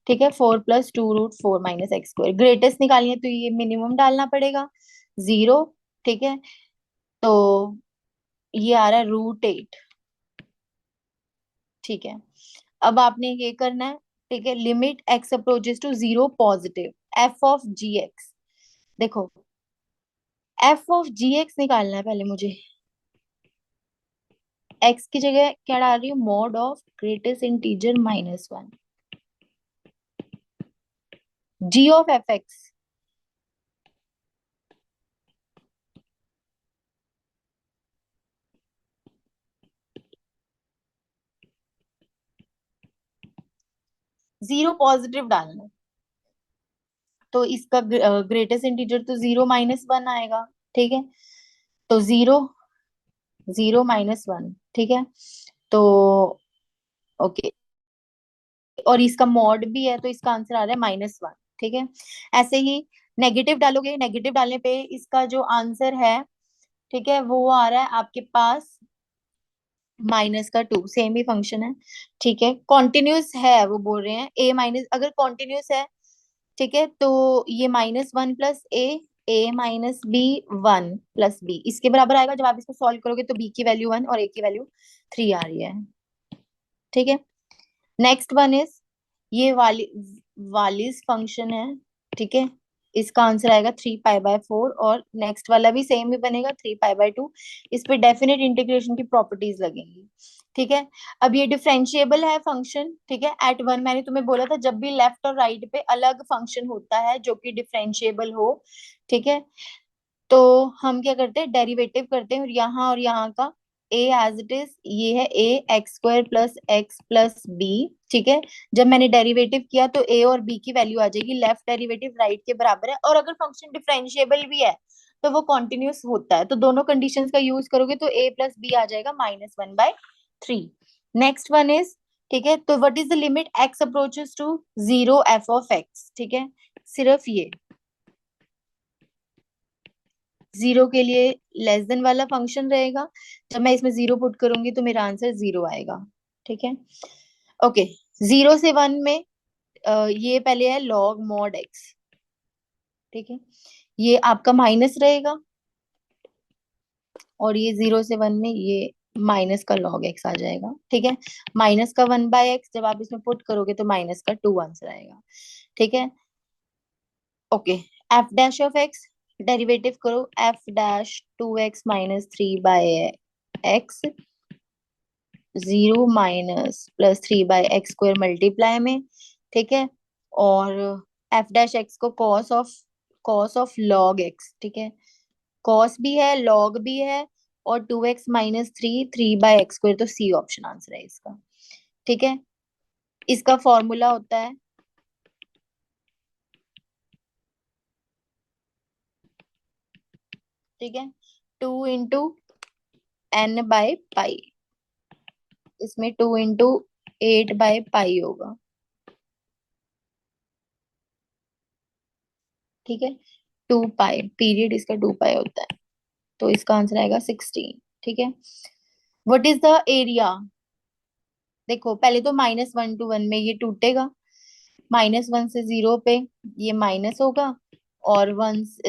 [SPEAKER 2] ठीक है, 4 + 2√4 - x²। ग्रेटेस्ट निकालनी है तो ये मिनिमम डालना पड़ेगा, 0। ठीक है, तो ये आ रहा है √8। ठीक है, अब आपने ये करना है। ठीक है, limit x approaches to 0 positive, f(g)x। देखो, f(g)x निकालना है पहले मुझे। x की जगह क्या डाल रही हूँ, mod of greatest integer -1, g(f(x)। 0 positive डालना है, तो इसका ग्रेटेस्ट इंटीजर तो 0 - 1 आएगा। ठीक है, तो 0 0 - 1। ठीक है, तो ओके, और इसका मॉड भी है, तो इसका आंसर आ रहा है -1। ठीक है, ऐसे ही नेगेटिव डालोगे, नेगेटिव डालने पे इसका जो आंसर है, ठीक है, वो आ रहा है आपके पास -2। सेम ही फंक्शन है। ठीक है, कॉन्टिन्यूस है, वो बोल रहे हैं a- अगर कॉन्टिन्यूस है, ठीक है, तो ये -1 + a-b 1 + b इसके बराबर आएगा। जब आप इसको सॉल्व करोगे तो b की वैल्यू 1 और a की वैल्यू 3 आ रही है। ठीक है, नेक्स्ट वन इज, ये वालिस फंक्शन है। ठीक है, इसका आंसर आएगा 3π/4, और नेक्स्ट वाला भी सेम ही बनेगा 3π/2। इस पे डेफिनेट इंटीग्रेशन की प्रॉपर्टीज लगेंगी। ठीक है, अब ये डिफरेंशिएबल है फंक्शन। ठीक है, एट 1 मैंने तुम्हें बोला था, जब भी लेफ्ट और राइट पे अलग फंक्शन होता है जो कि डिफरेंशिएबल हो, ठीक है, तो हम क्या करते हैं, डेरिवेटिव करते हैं, और यहाँ का a एज इट इज, ये है a x² + x + b। ठीक है, जब मैंने डेरिवेटिव किया तो a और b की वैल्यू आ जाएगी, लेफ्ट डेरिवेटिव राइट के बराबर है। और अगर फंक्शन डिफरेंशिएबल भी है तो वो कॉन्टिन्यूस होता है, तो दोनों कंडीशंस का यूज करोगे तो a + b आ जाएगा -1/3। नेक्स्ट वन इज, ठीक है, तो what is the limit x approaches to 0 f of x, ठीक है, सिर्फ ये 0 के लिए लेस देन वाला फंक्शन रहेगा। जब मैं इसमें 0 पुट करूंगी तो मेरा आंसर 0 आएगा, ठीक है। ओके, 0 से 1 में ये पहले है log mod x, ठीक है, ये आपका माइनस रहेगा, और ये 0 से 1 में ये माइनस का log x आ जाएगा, ठीक है। माइनस का 1/x जब आप इसमें पुट करोगे तो माइनस का 2 आंसर आएगा, ठीक है। Okay, f dash of x derivative करो, f dash 2x minus 3/x 0 minus plus 3/x² multiply में, ठीक है। और एफ डैश एक्स को कॉस ऑफ लॉग एक्स, ठीक है, कॉस भी है लॉग भी है, और 2x माइनस 3 तो सी ऑप्शन आंसर है इसका, ठीक है। इसका फॉर्मूला होता है, ठीक है, 2 × n/पाई, इसमें 2 × 8/पाई होगा, ठीक है। 2 पाई पीरियड इसका 2 पाई होता है, तो इसका आंसर आएगा 16, ठीक है। व्हाट इज द एरिया, देखो पहले तो -1 to 1 में ये टूटेगा, -1 से 0 पे ये माइनस होगा, और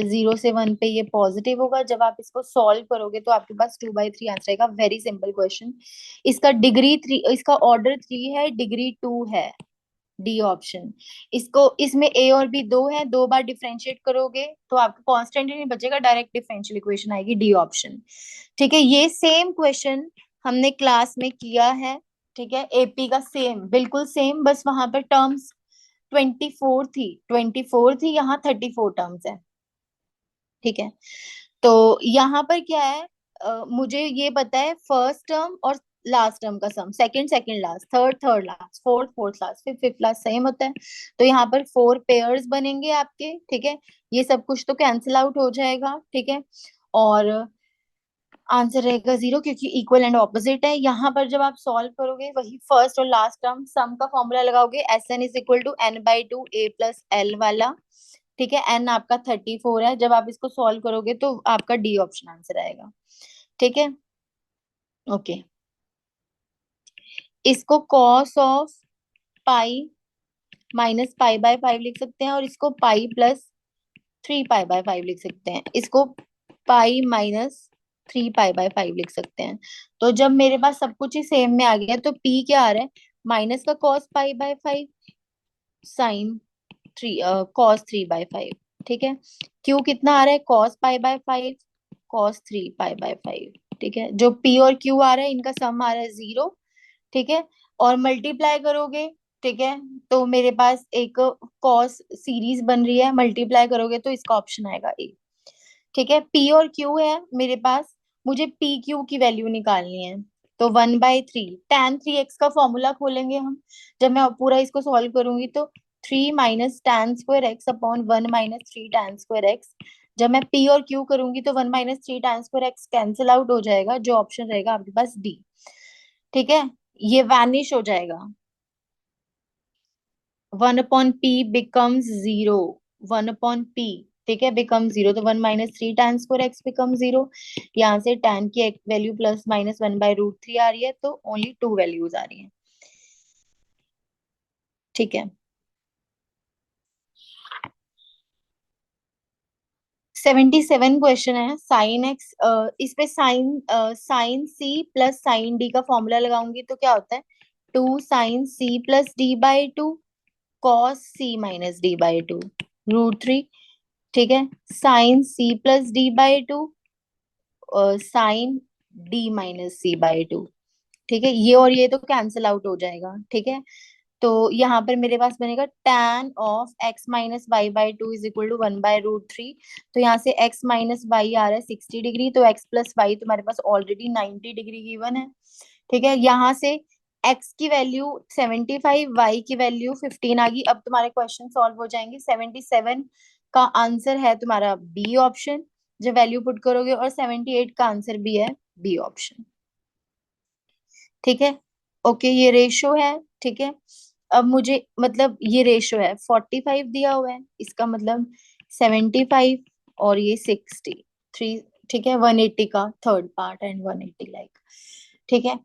[SPEAKER 2] 0 से 1 पे ये पॉजिटिव होगा। जब आप इसको सॉल्व करोगे तो आपके पास 2/3 आंसर आएगा। Very simple question. इसका डिग्री 3, इसका ऑर्डर 3 है, डिग्री 2 है, डी ऑप्शन। इसको इसमें ए और बी दो है, 2 बार डिफरेंशिएट करोगे तो आपका कांस्टेंट ही नहीं बचेगा, डायरेक्ट डिफरेंशियल इक्वेशन आएगी, डी ऑप्शन, ठीक है। ये सेम क्वेश्चन हमने क्लास में किया है, ठीक है, एपी का सेम, बिल्कुल सेम, बस वहां पर टर्म्स 24 थी, यहाँ 34 टर्म्स है, ठीक है। तो यहाँ पर क्या है, मुझे ये पता है फर्स्ट टर्म और लास्ट टर्म का sum, second second last, third third last, fourth fourth last, fifth fifth last same होता है। तो यहाँ पर 4 पेयर्स बनेंगे आपके, ठीक है। ये सब कुछ तो कैंसिल आउट हो जाएगा, ठीक है, और आंसर रहेगा 0, क्योंकि इक्वल एंड ऑपोजिट है। यहाँ पर जब आप सॉल्व करोगे वही फर्स्ट और लास्ट टर्म, सम का फॉर्मूला लगाओगे, Sn is equal to n/2 a plus l वाला, ठीक है। n आपका 34 है, जब आप इसको सॉल्व करोगे तो आपका डी ऑप्शन आंसर आएगा, ठीक है। ओके, इसको कॉस ऑफ पाई माइनस पाई/5 लिख सकते हैं, और इसको पाई प्लस 3 पाई/5 लिख सकते हैं, इसको पाई माइनस 3 पाई/5 लिख सकते हैं। तो जब मेरे पास सब कुछ ही सेम में आ गया तो पी क्या आ रहा है, माइनस का कॉस पाई/5 साइन 3 कॉस 3/5, ठीक है। क्यू कितना आ रहा है, कॉस पाई/5 कॉस 3 पाई/5, ठीक है। जो पी और क्यू आ रहा है इनका सम आ रहा है 0, ठीक है, और मल्टीप्लाई करोगे, ठीक है, तो मेरे पास एक कॉस सीरीज बन रही है, मल्टीप्लाई करोगे तो इसका ऑप्शन आएगा ए, ठीक है। पी और क्यू है मेरे पास, मुझे पी क्यू की वैल्यू निकालनी है, तो 1/3 tan 3x का फॉर्मूला खोलेंगे हम। जब मैं पूरा इसको सॉल्व करूंगी तो 3 minus tan² x upon 1 minus 3 tan²x। जब मैं पी और क्यू करूंगी तो 1 माइनस 3 tan²x कैंसिल आउट हो जाएगा, जो ऑप्शन रहेगा आपके पास डी, ठीक है, ये वैनिश हो जाएगा। 1/p बिकम्स 0, 1/p, ठीक है, बिकम 0, तो 1 माइनस 3 tan²x बिकम 0। यहाँ से tan की वैल्यू प्लस माइनस 1/√3 आ रही है, तो ओनली 2 वैल्यूज आ रही हैं, ठीक है। 77 क्वेश्चन है, साइन एक्स, इस पे sine C plus sine D का फॉर्मूला लगाऊंगी तो क्या होता है, 2 sin c+d/2 cos c-d/2 √3, ठीक है। sin c+d/2 sin d-c/2, ठीक है, ये और ये तो कैंसिल आउट हो जाएगा, ठीक है। तो यहाँ पर मेरे पास बनेगा tan of x-y/2 is equal to 1/√3। तो यहाँ से x माइनस वाई आ रहा है 60 डिग्री, तो x प्लस वाई तुम्हारे पास ऑलरेडी 90 डिग्री गिवन है, ठीक है। यहाँ से x की वैल्यू 75, y की वैल्यू 15 आ गई। अब तुम्हारे क्वेश्चन सॉल्व हो जाएंगे। 77 का आंसर है तुम्हारा बी ऑप्शन, जब वैल्यू पुट करोगे, और 78 का आंसर भी है बी ऑप्शन, ठीक है। ओके, ये रेशो है, ठीक है। अब मुझे मतलब ये रेशो है 45 दिया हुआ है, इसका मतलब 75 और ये 63, ठीक है। 180 का थर्ड पार्ट एंड 180 लाइक, ठीक है।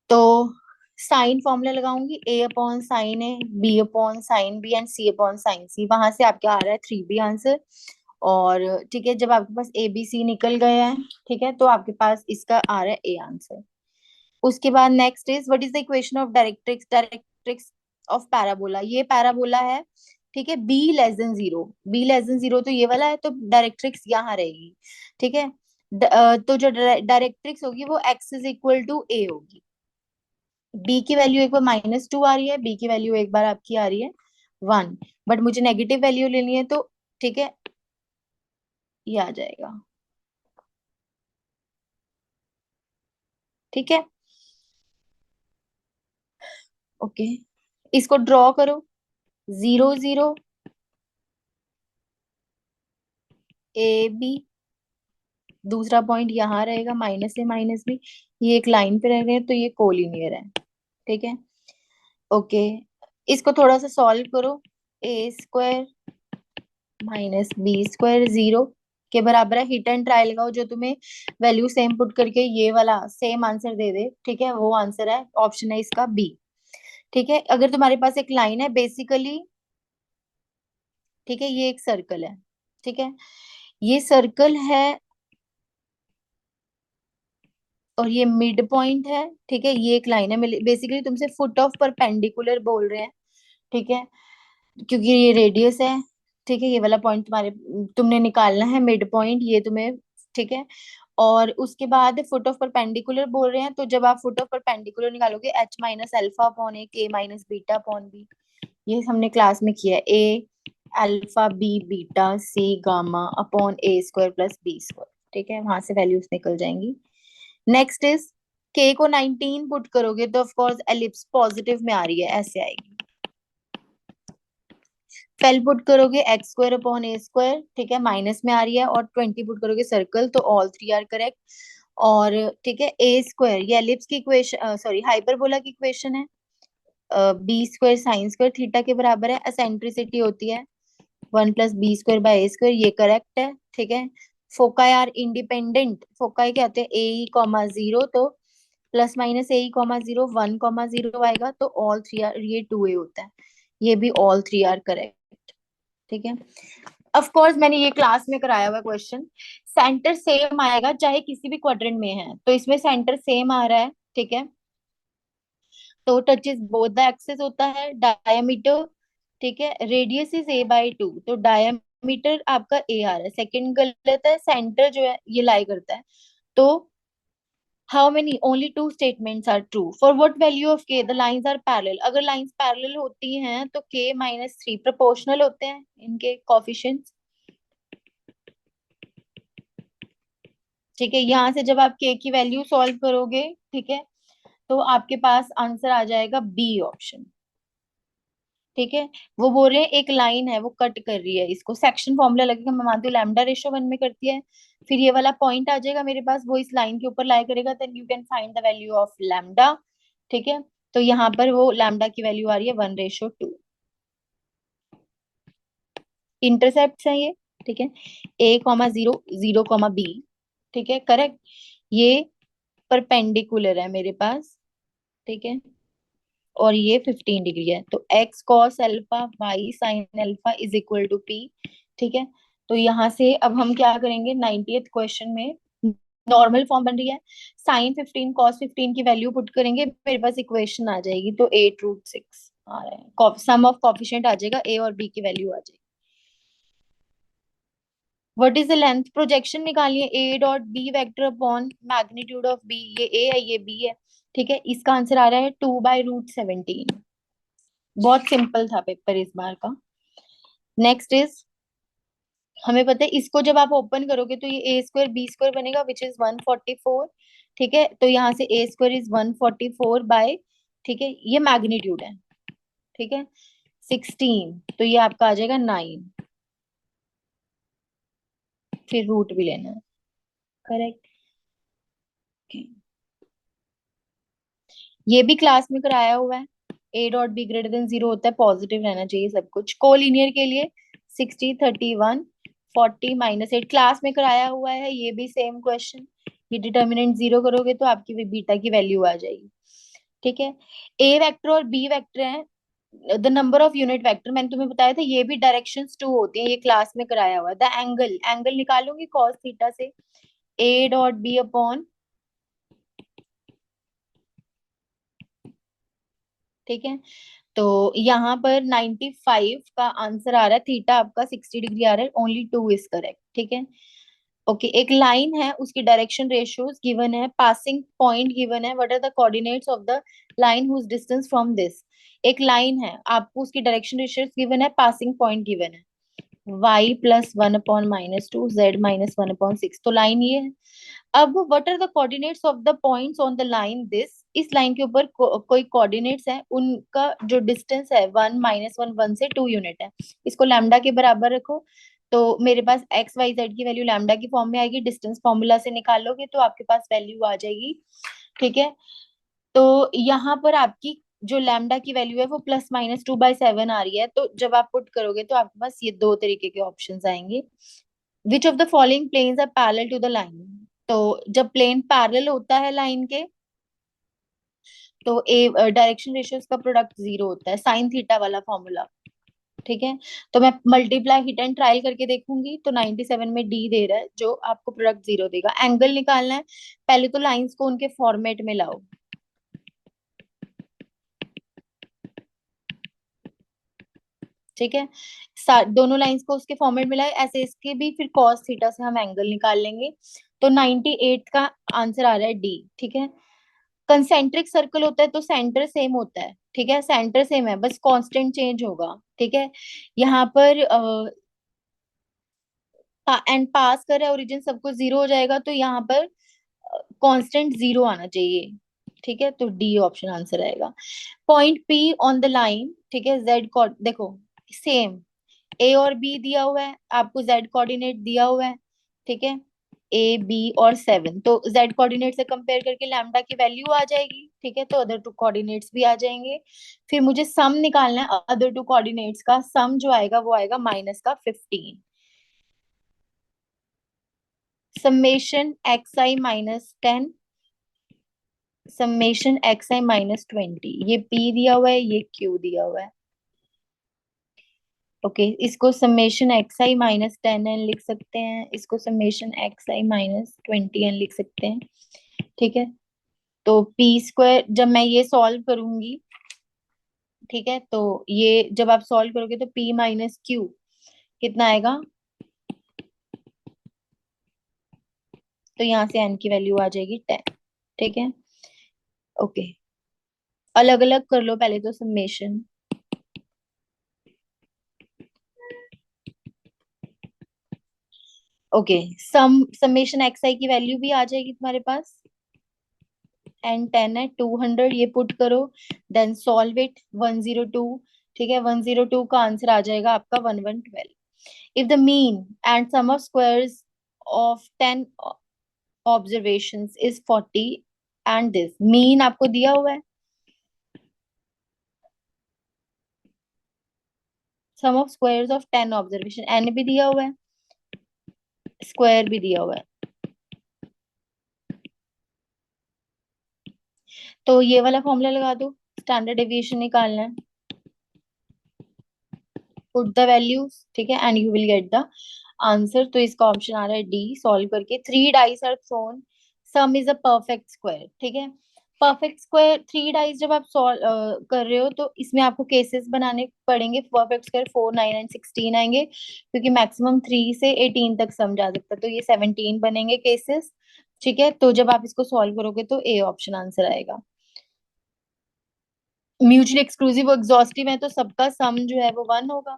[SPEAKER 2] तो साइन फॉर्मूला लगाऊंगी, a upon sine a, b upon sine b and c upon sine c. वहां से आपका आ रहा है 3b आंसर। और ठीक है, जब आपके पास ए बी सी निकल गया है, ठीक है, तो आपके पास इसका आ रहा है ए आंसर। उसके बाद next is what is the equation of directrix, directrix of parabola. ये पैराबोला है, ठीक है, be less than zero, be less than zero तो ये वाला है, तो डायरेक्ट्रिक्स यहाँ रहेगी, ठीक है। तो जो डायरेक्ट्रिक्स होगी वो एक्स इज इक्वल टू ए होगी। बी की वैल्यू एक बार -2 आ रही है, बी की वैल्यू एक बार आपकी आ रही है 1, बट मुझे नेगेटिव वैल्यू लेनी है, तो ठीक है, ये आ जाएगा, ठीक है। ओके, इसको ड्रॉ करो, 0 0 ए बी, दूसरा पॉइंट यहाँ रहेगा -A -B, ये एक लाइन पे रह रहे हैं तो ये कोलिनियर है, ठीक है। ओके, इसको थोड़ा सा सॉल्व करो, A² -B² 0 के बराबर है। हिट एंड ट्राई लगाओ, जो तुम्हें वैल्यू सेम पुट करके ये वाला सेम आंसर दे दे, ठीक है, वो आंसर है, ऑप्शन है इसका बी, ठीक है। अगर तुम्हारे पास एक लाइन है बेसिकली, ठीक है, ये एक सर्कल है, ठीक है, ये सर्कल है और ये मिड पॉइंट है, ठीक है, ये एक लाइन है। बेसिकली तुमसे फुट ऑफ परपेंडिकुलर बोल रहे हैं, ठीक है, क्योंकि ये रेडियस है, ठीक है। ये वाला पॉइंट तुम्हारे, तुमने निकालना है मिड पॉइंट, ये तुम्हें, ठीक है। और उसके बाद फुट ऑफ परपेंडिकुलर बोल रहे हैं, तो जब आप फुट ऑफ परपेंडिकुलर निकालोगे H-α अपॉन ए, K -β अपॉन बी, ये हमने क्लास में किया है, ए अल्फा बी बीटा सी गामा अपॉन A² + B², ठीक है, वहां से वैल्यूज निकल जाएंगी। नेक्स्ट इज के को 19 पुट करोगे तो ऑफ कोर्स एलिप्स पॉजिटिव में आ रही है, ऐसे आएगी। ट्वेल्व पुट करोगे x² अपॉन A², ठीक है, माइनस में आ रही है। और 20 पुट करोगे सर्कल, तो ऑल थ्री आर करेक्ट। और ठीक है, A² ये एलिप्स की इक्वेशन, सॉरी हाइपरबोला की इक्वेशन है, B² sin² थीटा के बराबर है। एसेंट्रिसिटी होती है 1 + B² / A², ये करेक्ट है, ठीक है। फोकाई आर इंडिपेंडेंट, फोकाई क्या होते हैं, AE, 0, तो ±AE, 0 1, 0 आएगा, तो ऑल थ्री आर, ये 2A होता है, ये भी ऑल थ्री आर करेक्ट, ठीक है। ऑफ कोर्स मैंने ये क्लास में कराया हुआ क्वेश्चन, सेंटर सेम आएगा चाहे किसी भी क्वाड्रेंट में है, तो इसमें सेंटर सेम आ रहा है, ठीक है। तो टचेस बोथ द एक्सेस होता है, डायमीटर, ठीक है, रेडियस इज A/2, तो डायमीटर आपका A आ रहा है। सेकंड गलत है, सेंटर जो है ये लाई करता है। तो how many, only two statements are true, for what value of k the lines are parallel। अगर लाइंस पैरेलल होती हैं तो k -3 प्रोपोर्शनल होते हैं इनके कोफिशिएंट्स, ठीक है। यहाँ से जब आप k की वैल्यू सॉल्व करोगे, ठीक है, तो आपके पास आंसर आ जाएगा बी ऑप्शन, ठीक है। वो बोल रहे हैं एक लाइन है वो कट कर रही है, इसको सेक्शन फॉर्मूला लगेगा, मैं मानती हूँ λ/1 में करती है। फिर ये वाला पॉइंट आ जाएगा मेरे पास, वो इस लाइन के ऊपर लाई करेगा, then you can find the value of lambda, ठीक है। तो यहाँ पर वो लैम्डा की वैल्यू आ रही है 1/2। इंटरसेप्ट है ये, ठीक है, A, 0 0, B, ठीक है, करेक्ट। ये परपेंडिकुलर है मेरे पास, ठीक है, और ये 15 डिग्री है, तो x cos alpha y sin alpha is equal to p, ठीक है। तो यहाँ से अब हम क्या करेंगे, 90th क्वेश्चन में नॉर्मल फॉर्म बन रही है, sin 15 cos 15 की वैल्यू पुट करेंगे, मेरे पास इक्वेशन आ जाएगी, तो 8√6 आ रहा है, सम ऑफ कॉफिशिएंट आ जाएगा, a और b की वैल्यू आ जाएगी। What is the length, projection निकालिए, A.B vector upon magnitude of b, ये a है ये b है, ठीक है। इसका आंसर आ रहा है 2/√17। बहुत सिंपल था पेपर इस बार का। नेक्स्ट इज, हमें पता है इसको जब आप ओपन करोगे तो ये A²B² बनेगा विच इज 144, ठीक है। तो यहाँ से A² इज 144 ठीक है, ये मैग्नीट्यूड है, ठीक है, 16, तो ये आपका आ जाएगा 9, फिर रूट भी लेना है, करेक्ट। ये भी क्लास में कराया हुआ है, ए डॉट बी ग्रेटर देन 0 होता है, पॉजिटिव रहना चाहिए सब कुछ। कोलिनियर के लिए 60, 31, 40 -8 क्लास में कराया हुआ है, ये भी सेम क्वेश्चन। ये डिटर्मिनेंट 0 करोगे तो आपकी बीटा की वैल्यू आ जाएगी। ठीक है, ए वेक्टर और बी वेक्टर है, the number of unit vector मैंने तुम्हें बताया था, ये भी डायरेक्शंस 2 होती हैं, ये क्लास में कराया हुआ है। द एंगल, एंगल निकालूंगी कॉस थीटा से, ए डॉट बी अपॉन, ठीक है, तो यहाँ पर 95 का आंसर आ रहा है, थीटा आपका 60 डिग्री आ रहा है, ओनली 2 इज करेक्ट। ठीक है, ओके, एक लाइन है, उसकी डायरेक्शन रेशियोज गिवन है, पासिंग पॉइंट गिवन है, what are the coordinates of the line whose distance from this. एक लाइन है, आपको उसकी डायरेक्शन रेशियोज गिवन है, पासिंग पॉइंट गिवन है, y प्लस 1/-2, z -1/6, तो लाइन ये है। अब what are the coordinates of the points on the line this, इस लाइन के ऊपर कोई कोऑर्डिनेट्स है, उनका जो डिस्टेंस है 1 -1 1 से 2 यूनिट है, इसको लैम्डा के बराबर रखो, तो मेरे पास एक्स वाई जेड की वैल्यू लैम्डा की फॉर्म में आएगी, डिस्टेंस फॉर्मूला से निकालोगे तो आपके पास वैल्यू आ जाएगी। ठीक है, तो यहाँ पर आपकी जो लैम्डा की वैल्यू है वो +-2/7 आ रही है, तो जब आप पुट करोगे तो आपके पास ये दो तरीके के ऑप्शंस आएंगे। Which of the following planes are parallel to the line, तो जब प्लेन पैरेलल होता है लाइन के, तो ए डायरेक्शन रेशियोज का प्रोडक्ट 0 होता है, साइन थीटा वाला फॉर्मूला। ठीक है, तो मैं मल्टीप्लाई हिट एंड ट्रायल करके देखूंगी, तो 97 में डी दे रहा है, जो आपको प्रोडक्ट 0 देगा। एंगल निकालना है, पहले तो लाइंस को उनके फॉर्मेट में लाओ। ठीक है, दोनों लाइंस को उसके फॉर्मेट में लाए, ऐसे इसके भी फिर cos थीटा से हम एंगल निकाल लेंगे, तो 98 का आंसर आ रहा है डी। ठीक है, कंसेंट्रिक सर्कल होता है तो सेंटर सेम होता है, ठीक है, सेंटर सेम है, बस कांस्टेंट चेंज होगा। ठीक है, यहाँ पर एंड पास कर रहा है ओरिजिन, सब कुछ 0 हो जाएगा, तो यहाँ पर कांस्टेंट 0 आना चाहिए। ठीक है, तो डी ऑप्शन आंसर आएगा। Point P on the line, ठीक है, जेड कोड देखो सेम, ए और बी दिया हुआ है, आपको जेड कोऑर्डिनेट दिया हुआ है। ठीक है, ए बी और 7, तो जेड कोऑर्डिनेट से कंपेयर करके लैम्डा की वैल्यू आ जाएगी। ठीक है, तो अदर टू कोऑर्डिनेट्स भी आ जाएंगे। फिर मुझे सम निकालना है, अदर टू कोऑर्डिनेट्स का सम जो आएगा वो आएगा -15, समेशन एक्स आई -10, समेशन एक्स आई -20, ये पी दिया हुआ है, ये क्यू दिया हुआ है। ओके, इसको समेशन एक्स आई -10n लिख सकते हैं, इसको समेशन एक्स आई -20n लिख सकते हैं। ठीक है, तो पी स्क्वायर जब मैं ये सॉल्व करूंगी, ठीक है, तो ये जब आप सॉल्व करोगे तो पी माइनस क्यू कितना आएगा, तो यहाँ से एन की वैल्यू आ जाएगी 10। ठीक है, ओके, अलग अलग कर लो पहले तो समेशन। ओके, समेशन एक्स आई की वैल्यू भी आ जाएगी तुम्हारे पास, एंड 10 है, 200 ये पुट करो, देन सॉल्व इट, 102। ठीक है, 102 का आंसर आ जाएगा आपका 1112। If the mean and sum of squares of 10 observations is 40 and this mean आपको दिया हुआ है, sum of squares of 10 observation n भी दिया हुआ है, स्क्वायर भी दिया हुआ है, तो ये वाला फॉर्मूला लगा दो, स्टैंडर्ड डेविएशन निकालना है, पुट द वैल्यूज, ठीक है, and you will get the answer. तो इसका ऑप्शन आ रहा है डी, सॉल्व करके। Three dice are thrown, sum is a perfect square. ठीक है, परफेक्ट स्क्वायर थ्री डाइस जब आप सॉल्व कर रहे हो तो इसमें आपको केसेस बनाने पड़ेंगे, परफेक्ट स्क्वायर 4 9 एंड 16 आएंगे, क्योंकि मैक्सिमम 3 से 18 तक सम जा सकता है, तो ये 17 बनेंगे केसेस। ठीक है, तो जब आप इसको सॉल्व करोगे तो ए ऑप्शन आंसर आएगा। म्यूचुअली एक्सक्लूसिव और एग्जॉस्टिव है, तो सबका सम जो है वो 1 होगा।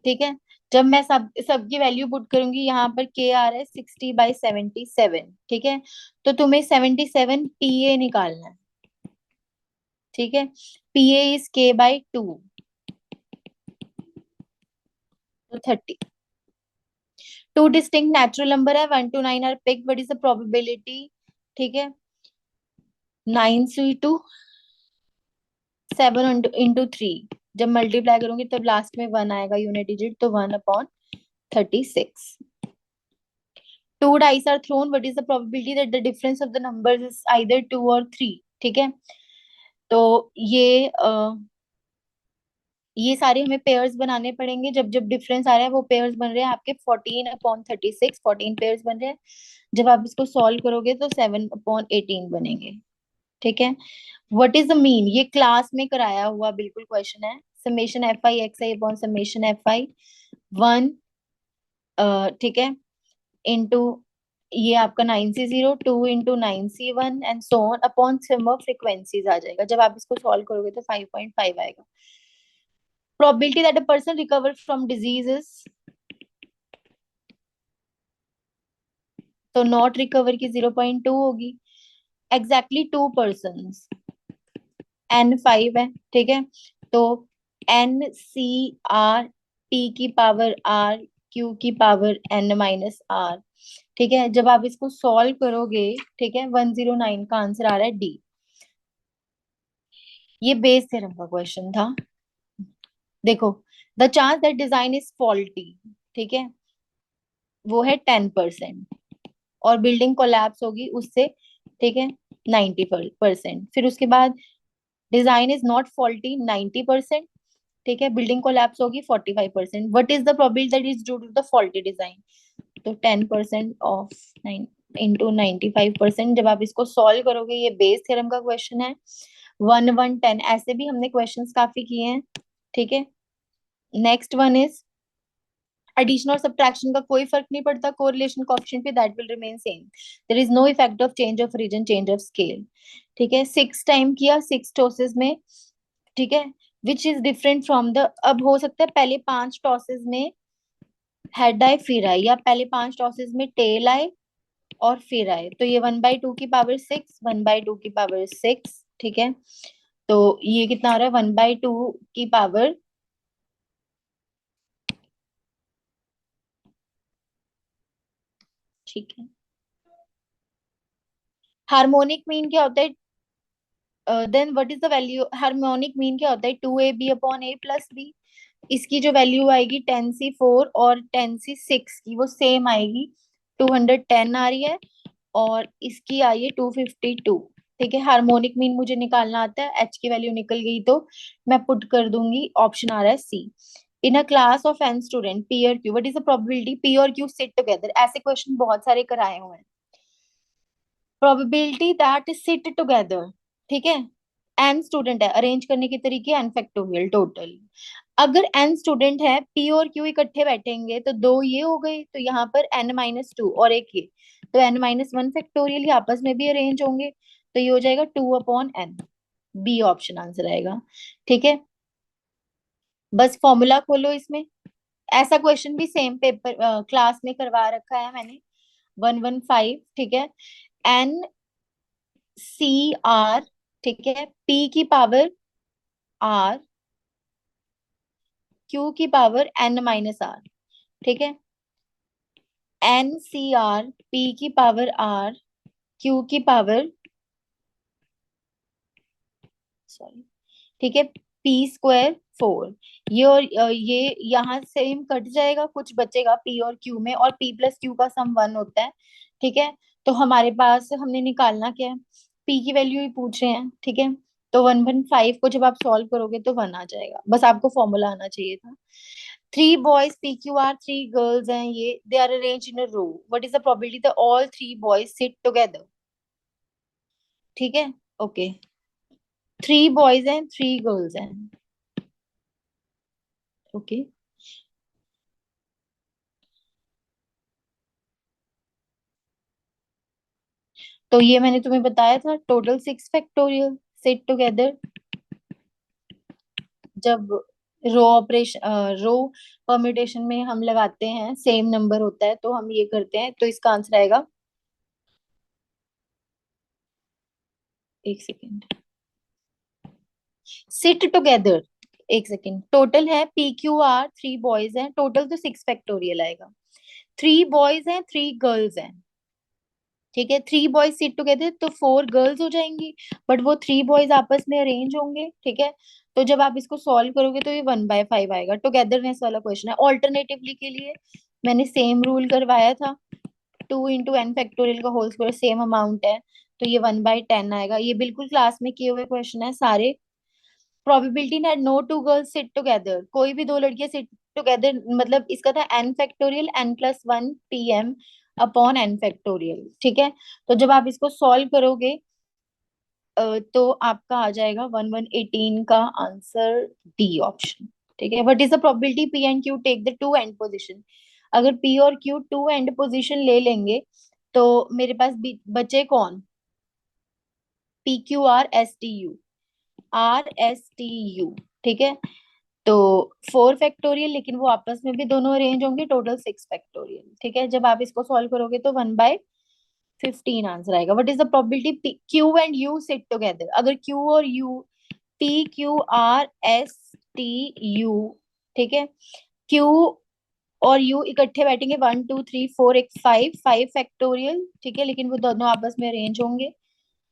[SPEAKER 2] ठीक है, जब मैं सबकी वैल्यू पुट करूंगी, यहाँ पर के आ रहा है 60/77। ठीक है, तो तुम्हें 77 पीए निकालना है। ठीक है, पीए इज k/2, तो 30, टू डिस्टिंक्ट नेचुरल नंबर है, 1 to 9 are pick, what is the probability? ठीक है, 9 into 7 into 3, जब मल्टीप्लाई करूंगी तब लास्ट में 1 आएगा यूनिट डिजिट, तो 1/36. Two dice are thrown, what is the probability that the difference of the numbers is either 2 or 3? ठीक है, तो ये सारे हमें पेयर्स बनाने पड़ेंगे। जब जब डिफरेंस आ रहा है वो पेयर्स बन रहे हैं आपके 14/36, 14 पेयर्स बन रहे हैं। जब आप इसको सॉल्व करोगे तो 7/18 बनेंगे। ठीक है, व्हाट इज द मीन, ये क्लास में कराया हुआ बिल्कुल क्वेश्चन है। Summation F I x I upon summation F I 1, ठीक है, इंटू ये आपका 9C0, 2 into 9C1 and so on upon sum of frequencies आ जाएगा। जब आप इसको सॉल्व करोगे तो 5.5 आएगा। probability that a person recover from disease is, तो नॉट रिकवर की 0.2 होगी। एग्जैक्टली 2 persons, n5 है। ठीक है, तो NCR, P की पावर R, Q की पावर n-R। ठीक है, जब आप इसको सॉल्व करोगे, ठीक है, 109 का आंसर आ रहा है डी। ये बेस थ्योरम का क्वेश्चन था। देखो, the chance that design is faulty, ठीक है, वो है 10%, और बिल्डिंग कोलैप्स होगी उससे, ठीक है, 90%। फिर उसके बाद डिजाइन इज नॉट फॉल्टी 90%, ठीक है, बिल्डिंग कोलैप्स होगी 45%। What is the probability that is due to the faulty design? तो 10% ऑफ 9 into 95%। जब आप इसको सॉल्व करोगे, ये बेस थ्योरम का क्वेश्चन है। 1 1 10 ऐसे भी हमने क्वेश्चंस काफी किए हैं। ठीक है, नेक्स्ट वन इज एडिशन और सब्ट्रैक्शन का कोई फर्क नहीं पड़ता कोरिलेशन कोएफिशिएंट पे, that will remain same. There is no effect of change of region, change of scale. ठीक है, 6 टाइम किया 6 टॉसेस में, ठीक है, which is different from the, अब हो सकता है पहले 5 टॉसेस में हेड आए फिर आए, या पहले 5 टॉसेस में टेल आए और फिर आए। तो ये 1/2 की पावर 6, 1/2 की पावर 6, ठीक है, तो ये कितना आ रहा है 1/2 की पावर, ठीक है। हार्मोनिक मीन क्या होता है? Then what is the value, harmonic mean क्या होता है? 2AB/A+B। इसकी जो वैल्यू आएगी 10C4 और 10C6 की, वो सेम आएगी, 210 आ रही है, और इसकी आई है 252। ठीक है, हार्मोनिक मीन मुझे निकालना आता है, एच की वैल्यू निकल गई तो मैं पुट कर दूंगी, ऑप्शन आ रहा है C. In a class of n student p और q, what is the probability p और क्यू सिट टुगेदर? ऐसे क्वेश्चन बहुत सारे कराए हुए हैं। प्रोबेबिलिटी दैट सिट टुगेदर, ठीक है, एन स्टूडेंट है, अरेंज करने के तरीके एन फैक्टोरियल टोटल। अगर एन स्टूडेंट है, पी और क्यू इकट्ठे बैठेंगे तो दो ये हो गए, तो यहाँ पर n-2 और एक ये, तो n-1 फैक्टोरियल, ये आपस में भी अरेंज होंगे, तो ये हो जाएगा 2/n। बी ऑप्शन आंसर आएगा। ठीक है, बस फॉर्मूला खोलो इसमें। ऐसा क्वेश्चन भी सेम पेपर क्लास में करवा रखा है मैंने, 115, ठीक है, NCR, ठीक है, P की पावर R, Q की पावर n-R, ठीक है, NCR, P की पावर R, Q की पावर, सॉरी, ठीक है, P²4। ये और ये यहाँ सेम कट जाएगा, कुछ बचेगा P और Q में, और P+Q का सम 1 होता है। ठीक है, तो हमारे पास हमने निकालना क्या है, P की वैल्यू ही पूछ रहे हैं। ठीक है, तो 115 को जब आप सॉल्व करोगे तो 1 आ जाएगा, बस आपको फॉर्मूला आना चाहिए था। 3 boys PQR, 3 girls हैं, ये they are arrange in a row, what is the probability that all 3 boys sit together? ठीक है, ओके, 3 boys हैं 3 girls हैं, ओके। तो ये मैंने तुम्हें बताया था, टोटल 6 फैक्टोरियल सिट टुगेदर। जब रो ऑपरेशन, रो परम्यूटेशन में हम लगाते हैं, सेम नंबर होता है तो हम ये करते हैं, तो इसका आंसर आएगा, एक सेकेंड, सिट टुगेदर, एक सेकेंड, टोटल है PQR, 3 boys हैं, टोटल तो 6 फैक्टोरियल आएगा। 3 बॉयज हैं 3 गर्ल्स हैं, ठीक है, 3 बॉयज सिट टुगेदर तो 4 गर्ल्स हो जाएंगी, बट वो 3 बॉयज आपस में अरेंज होंगे, ठीक है। तो जब आप इसको सॉल्व करोगे तो ये 1/5 आएगा, टुगेदरनेस वाला क्वेश्चन है। ऑल्टरनेटिवली के लिए मैंने सेम रूल करवाया था, 2 × n फैक्टोरियल का होल स्क्वायर सेम अमाउंट है, तो ये 1/10 आएगा। ये बिल्कुल क्लास में किए हुए क्वेश्चन है सारे। Probability that no two girls sit together, कोई भी दो लड़कियां सिट टुगेदर, मतलब इसका था n factorial n+1 pm upon n factorial, ठीक है। तो जब आप इसको सॉल्व करोगे तो आपका आ जाएगा 1118 का आंसर, डी ऑप्शन, ठीक है। What is the probability P and Q take the two end position? अगर पी और क्यू टू एंड पोजीशन ले लेंगे तो मेरे पास बचे कौन? P Q R S T U, ठीक है। तो 4 फैक्टोरियल, लेकिन वो आपस में भी दोनों अरेंज होंगे, टोटल 6 फैक्टोरियल, ठीक है। जब आप इसको सॉल्व करोगे तो 1/15 आंसर आएगा। What is the probability Q and you sit together? अगर क्यू और यू, PQRSTU, ठीक है, क्यू और यू इकट्ठे बैठेंगे, 1 2 3 4 एक 5 फैक्टोरियल, ठीक है, लेकिन वो दोनों आपस में अरेंज होंगे।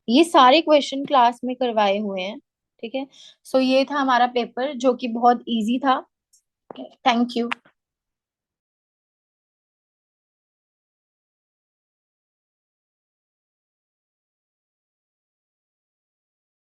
[SPEAKER 2] ये सारे क्वेश्चन क्लास में करवाए हुए हैं, ठीक है। सो ये था हमारा पेपर जो कि बहुत इजी था। Thank you.